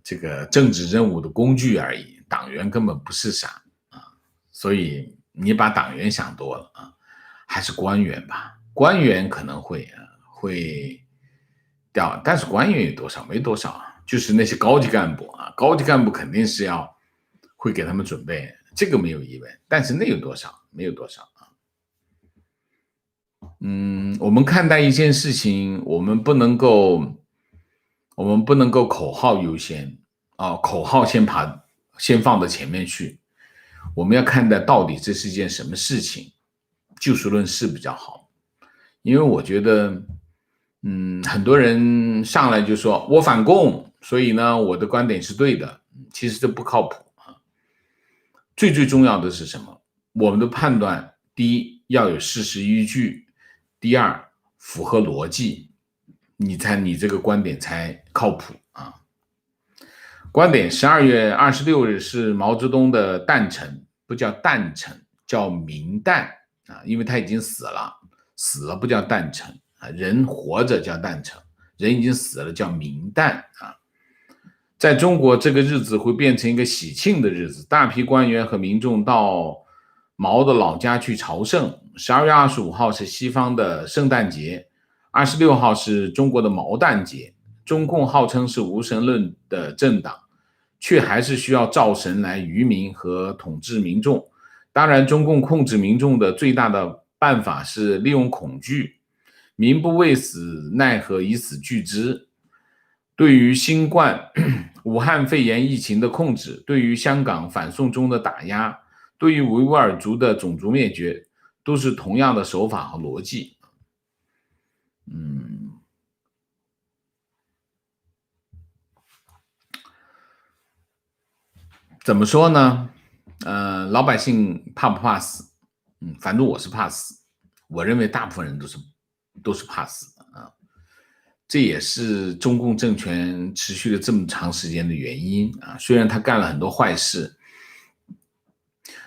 这个政治任务的工具而已，党员根本不是啥啊，所以你把党员想多了啊，还是官员吧，官员可能会掉，但是官员有多少？没多少啊，就是那些高级干部啊，高级干部肯定是会给他们准备，这个没有疑问，但是那有多少？没有多少。我们看待一件事情，我们不能够口号优先啊，口号先放到前面去。我们要看待到底这是件什么事情，就事论事比较好。因为我觉得，很多人上来就说我反共，所以呢，我的观点是对的，其实这不靠谱啊。最重要的是什么？我们的判断，第一要有事实依据。第二，符合逻辑，你这个观点才靠谱啊。观点：12月26日是毛泽东的诞辰，不叫诞辰，叫明诞啊，因为他已经死了不叫诞辰啊，人活着叫诞辰，人已经死了叫明诞啊。在中国，这个日子会变成一个喜庆的日子，大批官员和民众到毛的老家去朝圣。12月25号是西方的圣诞节，26号是中国的毛诞节。中共号称是无神论的政党，却还是需要造神来愚民和统治民众。当然，中共控制民众的最大的办法是利用恐惧，民不畏死，奈何以死惧之。对于新冠、武汉肺炎疫情的控制，对于香港反送中的打压，对于维吾尔族的种族灭绝，都是同样的手法和逻辑。怎么说呢？老百姓怕不怕死？反正我是怕死，我认为大部分人都是怕死的啊。这也是中共政权持续了这么长时间的原因啊。虽然他干了很多坏事，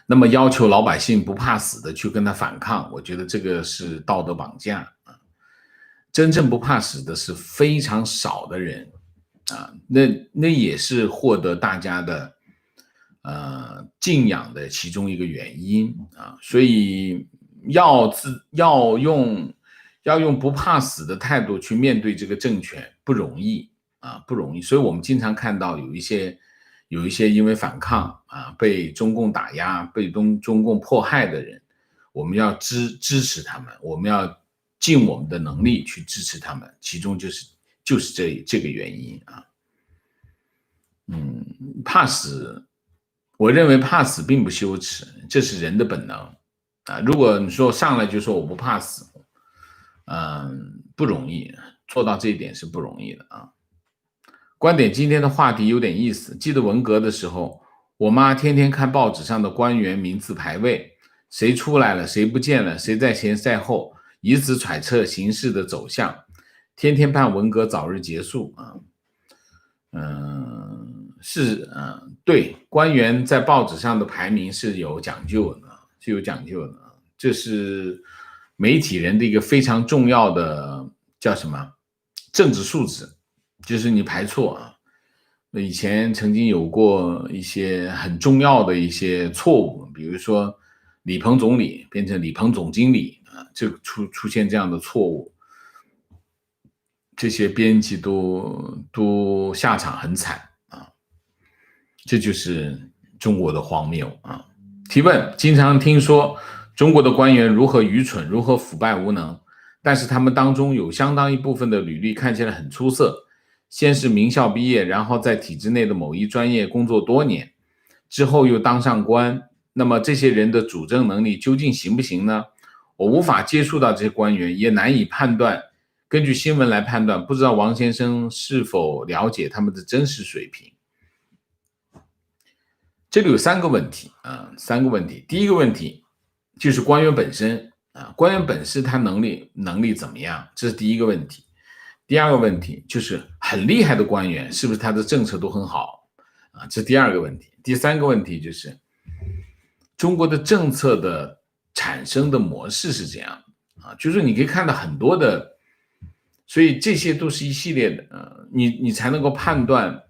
那么要求老百姓不怕死的去跟他反抗，我觉得这个是道德绑架啊。真正不怕死的是非常少的人啊，那也是获得大家的敬仰的其中一个原因啊。所以要用不怕死的态度去面对这个政权不容易啊，不容易。所以我们经常看到有一些因为反抗啊被中共打压、被中共迫害的人，我们要支持他们，我们要尽我们的能力去支持他们，其中就是这个原因啊。怕死，我认为怕死并不羞耻，这是人的本能啊。如果你说上来就说我不怕死，不容易，做到这一点是不容易的啊。观点：今天的话题有点意思。记得文革的时候，我妈天天看报纸上的官员名字排位，谁出来了，谁不见了，谁在前在后，以此揣测形势的走向，天天盼文革早日结束啊。对，官员在报纸上的排名是有讲究的，这是媒体人的一个非常重要的叫什么政治素质，就是你排错啊。以前曾经有过一些很重要的一些错误，比如说李鹏总理变成李鹏总经理啊，这出现这样的错误，这些编辑都下场很惨啊，这就是中国的荒谬啊。提问：经常听说中国的官员如何愚蠢，如何腐败无能，但是他们当中有相当一部分的履历看起来很出色，先是名校毕业，然后在体制内的某一专业工作多年，之后又当上官，那么这些人的主政能力究竟行不行呢？我无法接触到这些官员，也难以判断，根据新闻来判断，不知道王先生是否了解他们的真实水平。这里有3个问题3个问题。第一个问题就是官员本身官员本身他能力怎么样，这是第一个问题。第二个问题就是很厉害的官员是不是他的政策都很好这是第二个问题。第三个问题就是中国的政策的产生的模式是这样就是你可以看到很多的，所以这些都是一系列的你才能够判断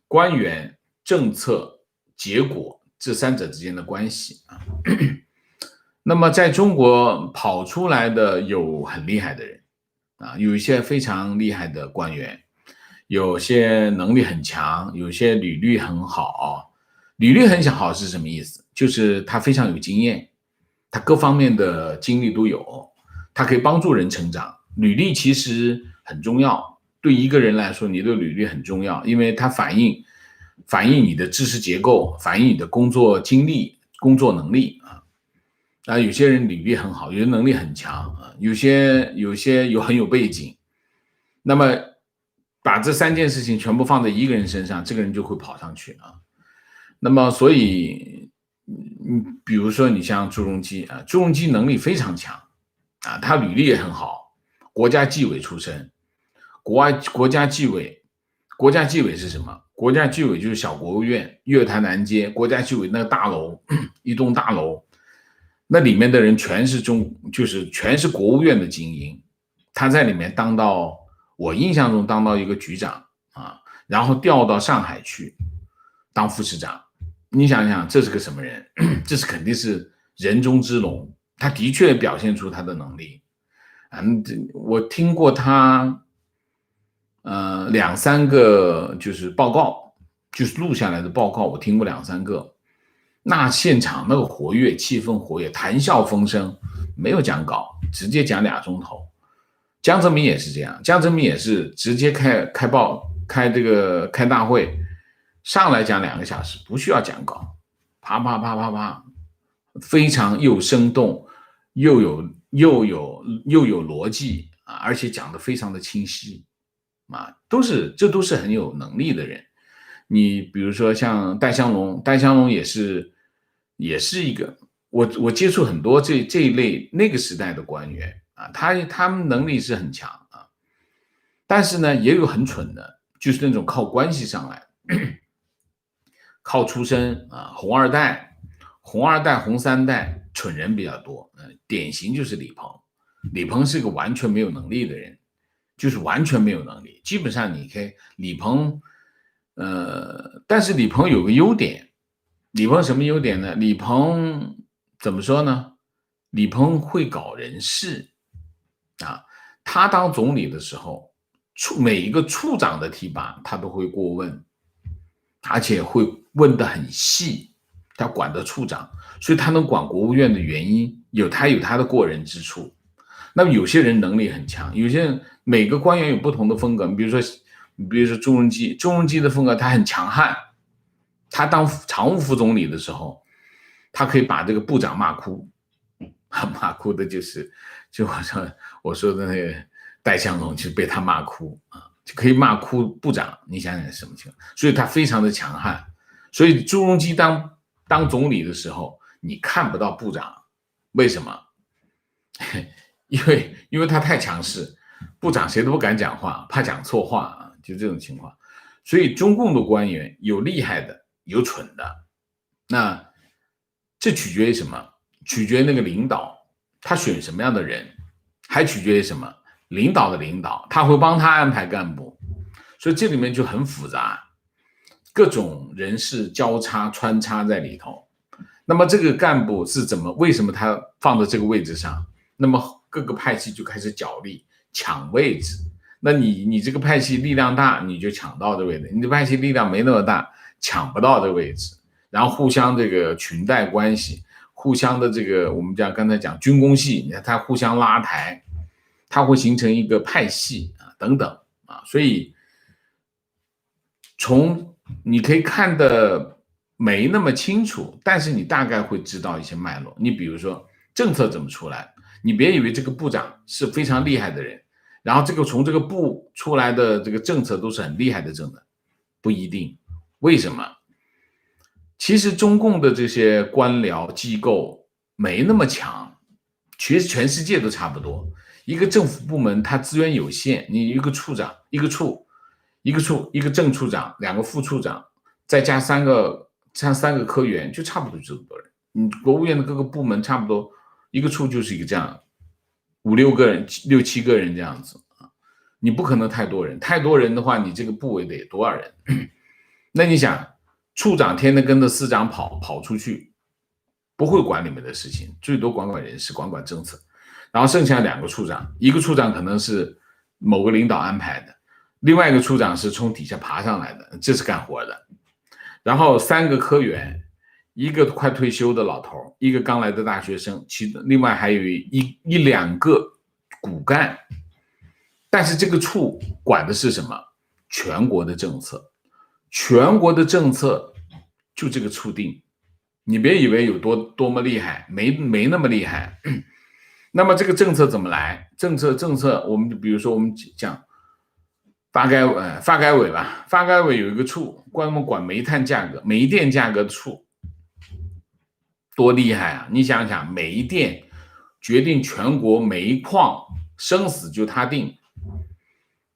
官员、政策、结果这3者之间的关系那么在中国跑出来的有很厉害的人有一些非常厉害的官员，有些能力很强，有些履历很好。履历很好是什么意思？就是他非常有经验，他各方面的经历都有，他可以帮助人成长。履历其实很重要，对一个人来说，你的履历很重要，因为它反映你的知识结构，反映你的工作经历、工作能力有些人履历很好，有些能力很强有些很有背景。那么把这3件事情全部放在一个人身上，这个人就会跑上去那么所以比如说你像朱镕基朱镕基能力非常强他履历也很好，国家纪委出身。国家纪委是什么？国家纪委就是小国务院月坛南街国家纪委那个大楼一栋大楼，那里面的人全是国务院的精英。他在里面我印象中当到一个局长然后调到上海去当副市长。你想想这是个什么人？这是肯定是人中之龙，他的确表现出他的能力我听过他2-3个就是报告，就是录下来的报告，我听过2-3个。那现场那个活跃，气氛活跃，谈笑风生，没有讲稿，直接讲2钟头。江泽民也是这样，江泽民也是直接开大会，上来讲2个小时，不需要讲稿，啪啪啪啪啪，非常又生动，又有逻辑而且讲得非常的清晰这都是很有能力的人。你比如说像戴相龙也是一个我接触很多这一类那个时代的官员他们能力是很强但是呢也有很蠢的，就是那种靠关系上来靠出身红二代、红三代，蠢人比较多典型就是李鹏是个完全没有能力的人，就是完全没有能力。基本上你可以李鹏但是李鹏有个优点。李鹏什么优点呢？李鹏怎么说呢？李鹏会搞人事他当总理的时候，每一个处长的提拔他都会过问，而且会问得很细。他管的处长，所以他能管国务院的原因有他的过人之处。那么有些人能力很强，有些人每个官员有不同的风格。比如说朱镕基的风格他很强悍，他当常务副总理的时候，他可以把这个部长骂哭的就我说的那个戴相龙就被他骂哭就可以骂哭部长。你想想什么情况？所以他非常的强悍。所以朱镕基当总理的时候，你看不到部长，为什么？因为他太强势，部长谁都不敢讲话，怕讲错话就这种情况。所以中共的官员有厉害的，有蠢的。那这取决于什么？取决于那个领导他选什么样的人，还取决于什么？领导的领导他会帮他安排干部。所以这里面就很复杂，各种人事交叉穿插在里头。那么这个干部是为什么他放在这个位置上？那么各个派系就开始角力抢位置。那你这个派系力量大，你就抢到这位置；你的派系力量没那么大，抢不到这位置。然后互相这个裙带关系，互相的这个我们刚才讲军工系，你看他互相拉抬，它会形成一个派系等等所以你可以看得没那么清楚，但是你大概会知道一些脉络。你比如说政策怎么出来，你别以为这个部长是非常厉害的人，然后从这个部出来的这个政策都是很厉害的政策，不一定。为什么？其实中共的这些官僚机构没那么强，其实全世界都差不多。一个政府部门它资源有限，你一个处长、一个处、一个正处长、2个副处长，再加三个科员，就差不多这么多人。你国务院的各个部门差不多一个处就是一个这样5、6个人、6、7个人这样子啊，你不可能太多人，太多人的话，你这个部委得多少人？那你想，处长天天跟着司长跑出去，不会管你们的事情，最多管人事、管政策。然后剩下2个处长，一个处长可能是某个领导安排的，另外一个处长是从底下爬上来的，这是干活的。然后3个科员，一个快退休的老头，一个刚来的大学生，另外还有一两个骨干。但是这个处管的是什么？全国的政策，全国的政策就这个处定。你别以为有多么厉害，没那么厉害。那么这个政策怎么来？政策，我们比如说我们讲发改委吧，发改委有一个处，管煤炭价格、煤电价格的处，多厉害啊！你想想，煤电决定全国煤矿生死就他定。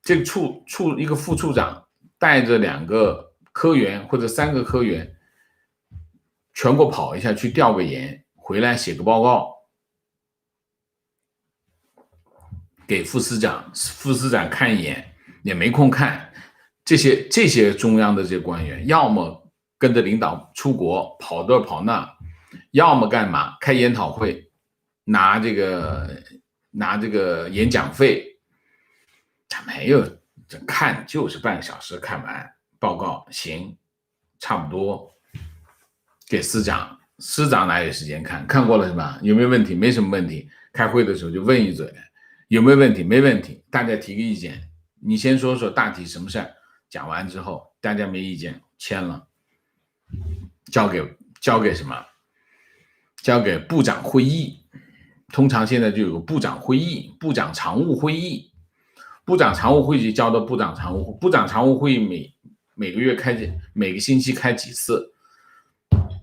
这个处一个副处长带着2个科员或者3个科员，全国跑一下去调个研，回来写个报告。给副司长看一眼，也没空看。这些中央的这些官员，要么跟着领导出国跑这跑那，要么干嘛开研讨会，拿这个演讲费。他没有看，就是半个小时看完报告，行，差不多给司长哪有时间看过了是吧？有没有问题？没什么问题。开会的时候就问一嘴。有没有问题？没问题，大家提个意见。你先说说大体什么事儿，讲完之后大家没意见，签了，交给什么？交给部长会议。通常现在就有个部长会议、部长常务会议。部长常务会议交到部长常务会议每个月每个星期开几次？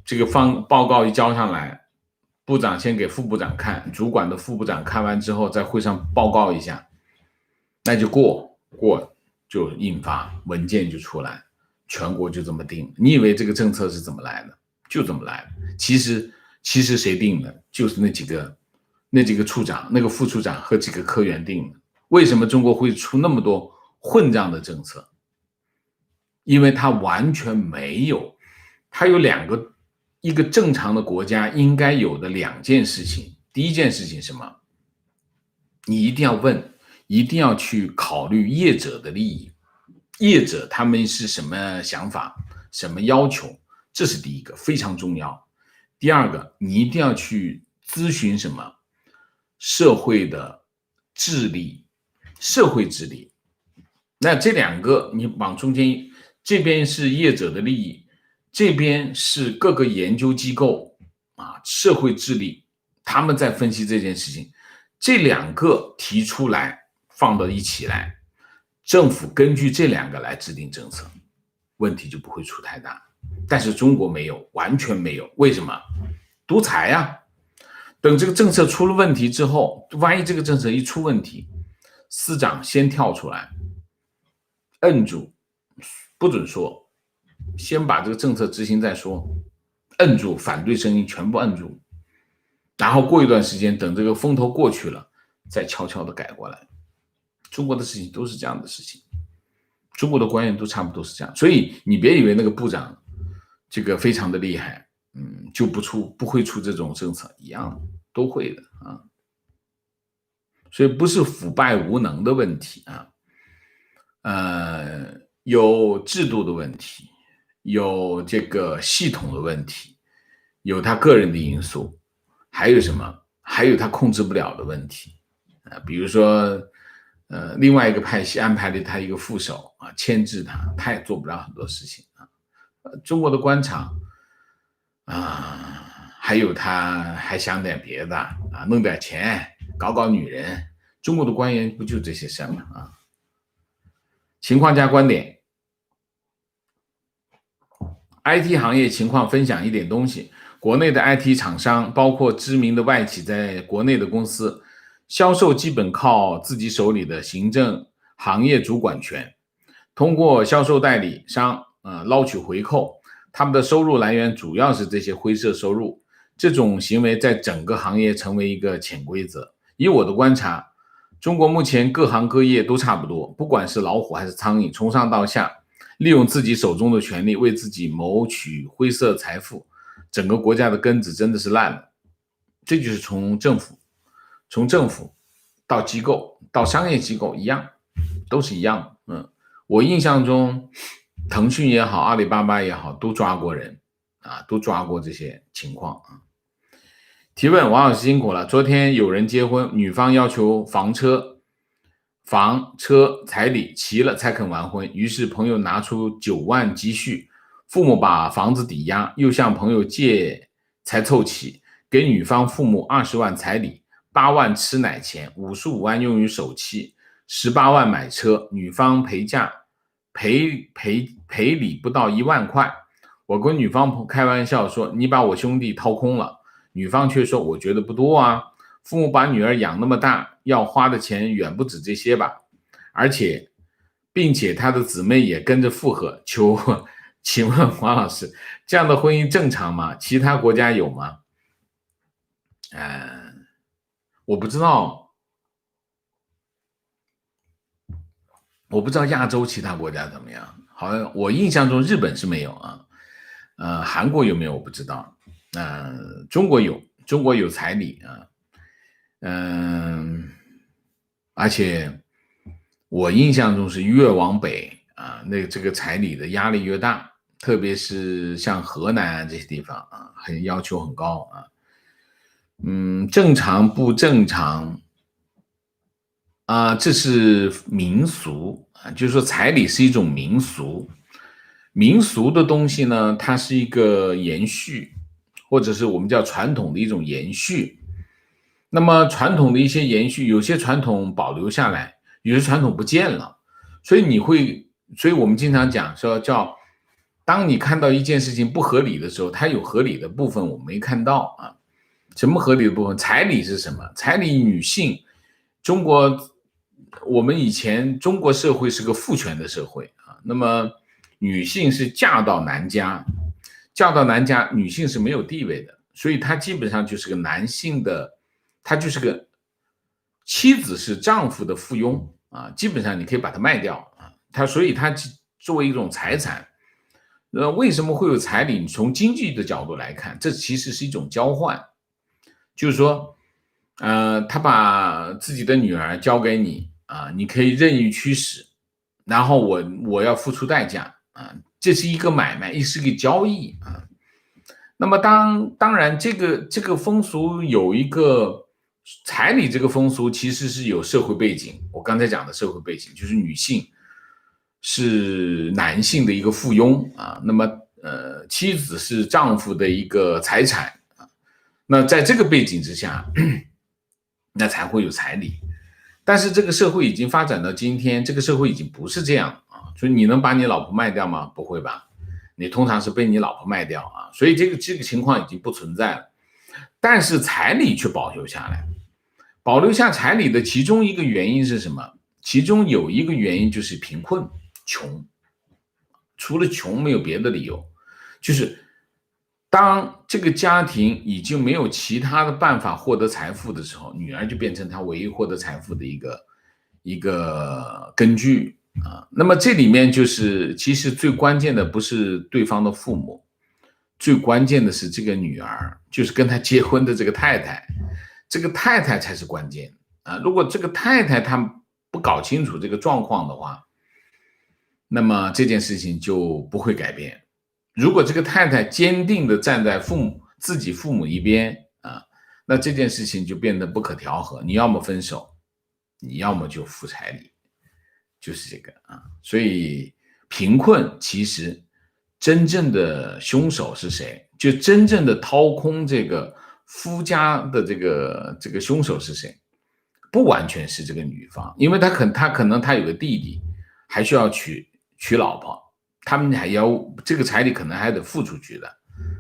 这个报告一交上来。部长先给副部长看，主管的副部长看完之后，在会上报告一下，那就过就印发文件就出来，全国就这么定。你以为这个政策是怎么来的？就这么来的。其实谁定的？就是那几个处长、那个副处长和几个科员定的。为什么中国会出那么多混账的政策？因为它完全没有，它有一个正常的国家应该有的2件事情。第一件事情什么？你一定要问，一定要去考虑业者的利益，业者他们是什么想法、什么要求，这是第一个，非常重要。第二个，你一定要去咨询什么？社会的治理，社会治理。那这2个你往中间，这边是业者的利益，这边是各个研究机构啊，社会治理，他们在分析这件事情。这2个提出来放到一起来，政府根据这2个来制定政策，问题就不会出太大。但是中国没有，完全没有。为什么？独裁啊！等这个政策出了问题之后，万一这个政策一出问题，司长先跳出来摁住，不准说，先把这个政策执行再说，摁住反对声音全部摁住，然后过一段时间，等这个风头过去了，再悄悄的改过来。中国的事情都是这样的事情，中国的官员都差不多是这样。所以你别以为那个部长这个非常的厉害，就不会出这种政策，一样都会的啊。所以不是腐败无能的问题啊，有制度的问题，有这个系统的问题，有他个人的因素，还有什么？还有他控制不了的问题比如说另外一个派系安排了他一个副手啊，牵制他也做不了很多事情啊。中国的官场还有他还想点别的弄点钱搞搞女人，中国的官员不就这些事吗？啊，情况加观点。IT 行业情况分享一点东西，国内的 IT 厂商，包括知名的外企在国内的公司，销售基本靠自己手里的行政行业主管权，通过销售代理商捞取回扣，他们的收入来源主要是这些灰色收入。这种行为在整个行业成为一个潜规则。以我的观察，中国目前各行各业都差不多，不管是老虎还是苍蝇，从上到下利用自己手中的权力为自己谋取灰色财富，整个国家的根子真的是烂了。这就是从政府到机构到商业机构一样，都是一样。我印象中，腾讯也好，阿里巴巴也好，都抓过人啊，都抓过这些情况啊。提问：王老师辛苦了。昨天有人结婚，女方要求房车彩礼齐了才肯完婚，于是朋友拿出9万积蓄，父母把房子抵押，又向朋友借才凑齐，给女方父母20万彩礼，8万吃奶钱，55万用于首期，18万买车，女方赔礼不到1万块。我跟女方开玩笑说，你把我兄弟掏空了。女方却说，我觉得不多啊，父母把女儿养那么大，要花的钱远不止这些吧，并且他的姊妹也跟着附和。请问黄老师，这样的婚姻正常吗？其他国家有吗？我不知道亚洲其他国家怎么样，好像我印象中日本是没有啊，韩国有没有我不知道。中国有彩礼啊，而且我印象中是越往北啊，这个彩礼的压力越大，特别是像河南这些地方啊，要求很高啊。正常不正常啊？这是民俗啊，就是说彩礼是一种民俗，民俗的东西呢，它是一个延续。或者是我们叫传统的一种延续，那么传统的一些延续，有些传统保留下来，有些传统不见了，所以我们经常讲说当你看到一件事情不合理的时候，它有合理的部分我没看到啊。什么合理的部分？彩礼是什么？彩礼女性，我们以前中国社会是个父权的社会啊，那么女性是嫁到男家，女性是没有地位的，所以她基本上就是个男性的，她就是个妻子是丈夫的附庸啊，基本上你可以把它卖掉啊，所以她作为一种财产，为什么会有彩礼？从经济的角度来看，这其实是一种交换，就是说，他把自己的女儿交给你啊，你可以任意驱使，然后我要付出代价啊。这是一个买卖，也是个交易啊。那么当然，这个风俗有一个彩礼，这个风俗其实是有社会背景。我刚才讲的社会背景就是女性是男性的一个附庸啊，那么妻子是丈夫的一个财产啊。那在这个背景之下，那才会有彩礼。但是这个社会已经发展到今天，这个社会已经不是这样啊，所以你能把你老婆卖掉吗？不会吧，你通常是被你老婆卖掉啊，所以这个情况已经不存在了。但是彩礼却保留下来，保留下彩礼的其中一个原因是什么？其中有一个原因就是贫困、穷，除了穷没有别的理由，就是当这个家庭已经没有其他的办法获得财富的时候，女儿就变成他唯一获得财富的一个根据啊。那么这里面就是其实最关键的不是对方的父母，最关键的是这个女儿，就是跟他结婚的这个太太，这个太太才是关键啊。如果这个太太她不搞清楚这个状况的话，那么这件事情就不会改变。如果这个太太坚定的站在自己父母一边啊，那这件事情就变得不可调和，你要么分手，你要么就付彩礼，就是这个啊。所以贫困其实真正的凶手是谁？就真正的掏空这个夫家的这个凶手是谁？不完全是这个女方，因为他可能他有个弟弟，还需要娶老婆，他们还要这个彩礼可能还得付出去的，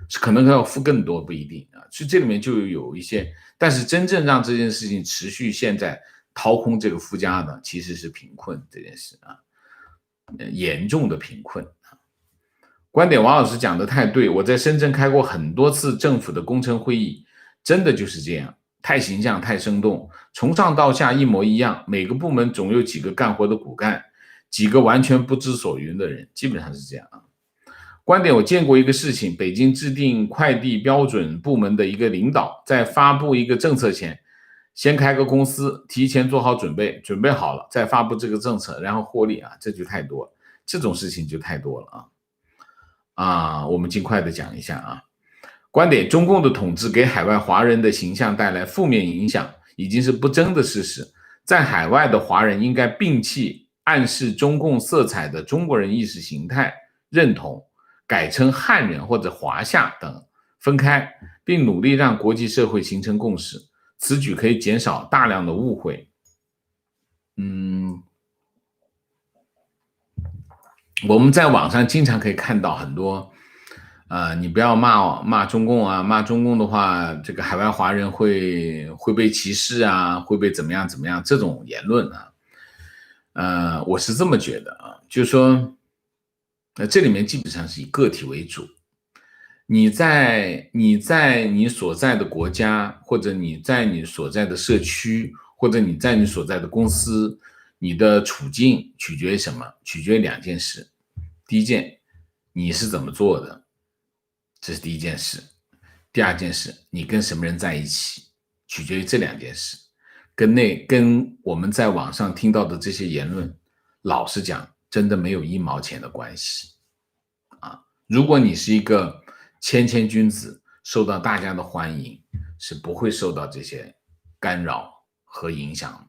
是可能要付更多不一定啊，所以这里面就有一些，但是真正让这件事情持续现在掏空这个夫家的其实是贫困这件事啊，严重的贫困啊。观点王老师讲的太对，我在深圳开过很多次政府的工程会议，真的就是这样，太形象太生动，从上到下一模一样，每个部门总有几个干活的骨干，几个完全不知所云的人，基本上是这样啊。观点我见过一个事情，北京制定快递标准部门的一个领导在发布一个政策前，先开个公司，提前做好准备，准备好了再发布这个政策，然后获利啊，这就太多了，这种事情就太多了我们尽快的讲一下啊。观点：中共的统治给海外华人的形象带来负面影响，已经是不争的事实。在海外的华人应该摒弃暗示中共色彩的中国人意识形态认同，改称汉人或者华夏等分开，并努力让国际社会形成共识。此举可以减少大量的误会。我们在网上经常可以看到很多，你不要骂中共啊，骂中共的话，这个海外华人会被歧视啊，会被怎么样这种言论啊，我是这么觉得啊，就是说，这里面基本上是以个体为主，你在你所在的国家，或者你在你所在的社区，或者你在你所在的公司，你的处境取决于什么？取决于两件事。第一件，你是怎么做的，这是第一件事。第二件事，你跟什么人在一起，取决于这两件事。跟我们在网上听到的这些言论，老实讲，真的没有一毛钱的关系啊。如果你是一个谦君子，受到大家的欢迎，是不会受到这些干扰和影响。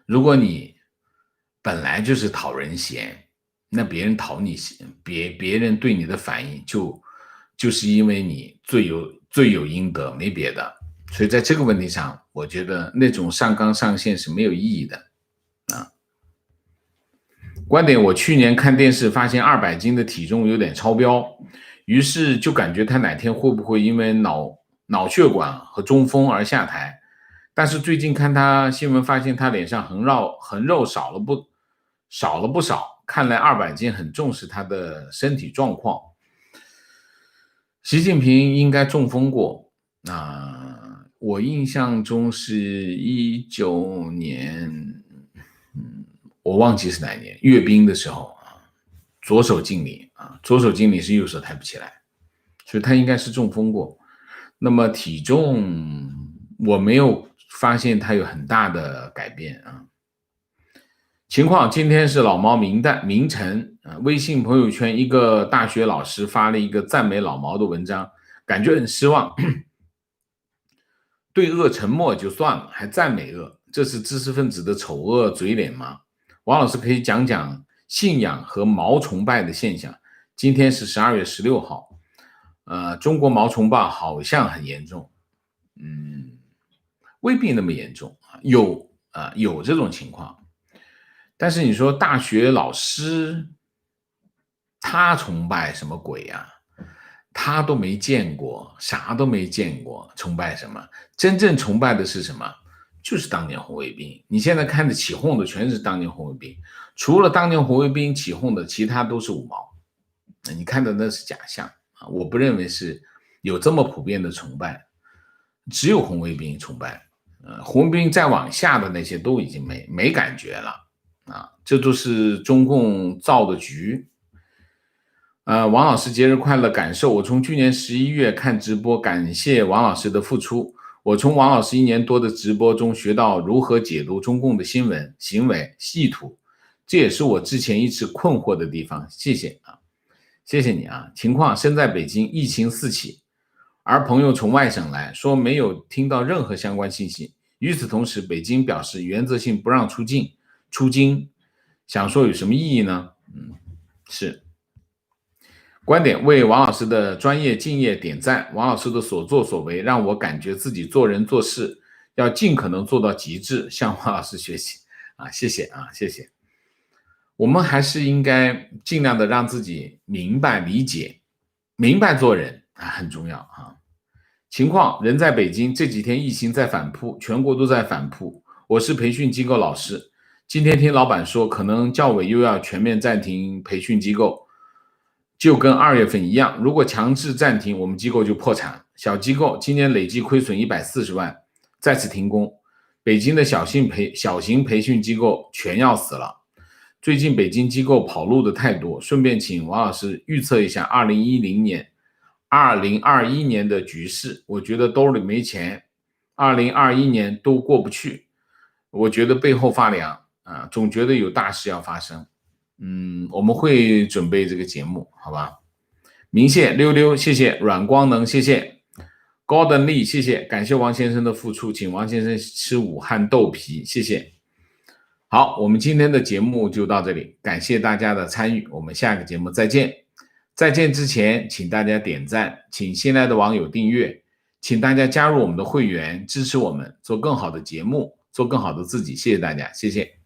如果你本来就是讨人嫌，那别人讨你嫌，别人对你的反应就是因为你罪有应得，没别的。所以在这个问题上，我觉得那种上纲上线是没有意义的啊。观点：我去年看电视发现200斤的体重有点超标，于是就感觉他哪天会不会因为脑血管和中风而下台。但是最近看他新闻发现他脸上横肉少了不少，看来200斤很重视他的身体状况。习近平应该中风过我印象中是19年，我忘记是哪一年，阅兵的时候左手敬礼是右手抬不起来，所以他应该是中风过。那么体重我没有发现他有很大的改变情况：今天是老毛明晨微信朋友圈一个大学老师发了一个赞美老毛的文章，感觉很失望。对恶沉默就算了，还赞美恶，这是知识分子的丑恶嘴脸吗？王老师可以讲讲信仰和毛崇拜的现象。今天是12月16号，中国毛崇拜好像很严重，未必那么严重，有这种情况。但是你说大学老师他崇拜什么鬼呀？他都没见过，啥都没见过，崇拜什么？真正崇拜的是什么？就是当年红卫兵。你现在看的起哄的全是当年红卫兵，除了当年红卫兵起哄的，其他都是五毛。你看的那是假象我不认为是有这么普遍的崇拜，只有红卫兵崇拜。红卫兵再往下的那些都已经没感觉了这都是中共造的局。王老师节日快乐，感受：我从去年11月看直播，感谢王老师的付出。我从王老师1年多的直播中学到如何解读中共的新闻、行为、意图，这也是我之前一直困惑的地方。谢谢谢谢你情况：身在北京，疫情四起，而朋友从外省来说没有听到任何相关信息。与此同时，北京表示原则性不让出京，想说有什么意义呢？是。观点：为王老师的专业敬业点赞。王老师的所作所为让我感觉自己做人做事要尽可能做到极致，向王老师学习啊，谢谢啊，谢谢。我们还是应该尽量的让自己明白理解，明白做人啊，很重要啊。情况，人在北京，这几天疫情在反扑，全国都在反扑。我是培训机构老师，今天听老板说，可能教委又要全面暂停培训机构，就跟2月份一样，如果强制暂停，我们机构就破产。小机构今年累计亏损140万，再次停工。北京的小型培训机构全要死了。最近北京机构跑路的太多，顺便请王老师预测一下2021年的局势。我觉得兜里没钱，2021年都过不去，我觉得背后发凉啊，总觉得有大事要发生。我们会准备这个节目，好吧？明谢溜溜，谢谢阮光能，谢谢高登利，谢谢，感谢王先生的付出，请王先生吃武汉豆皮，谢谢。好，我们今天的节目就到这里，感谢大家的参与，我们下个节目再见。再见之前，请大家点赞，请新来的网友订阅，请大家加入我们的会员，支持我们做更好的节目，做更好的自己，谢谢大家，谢谢。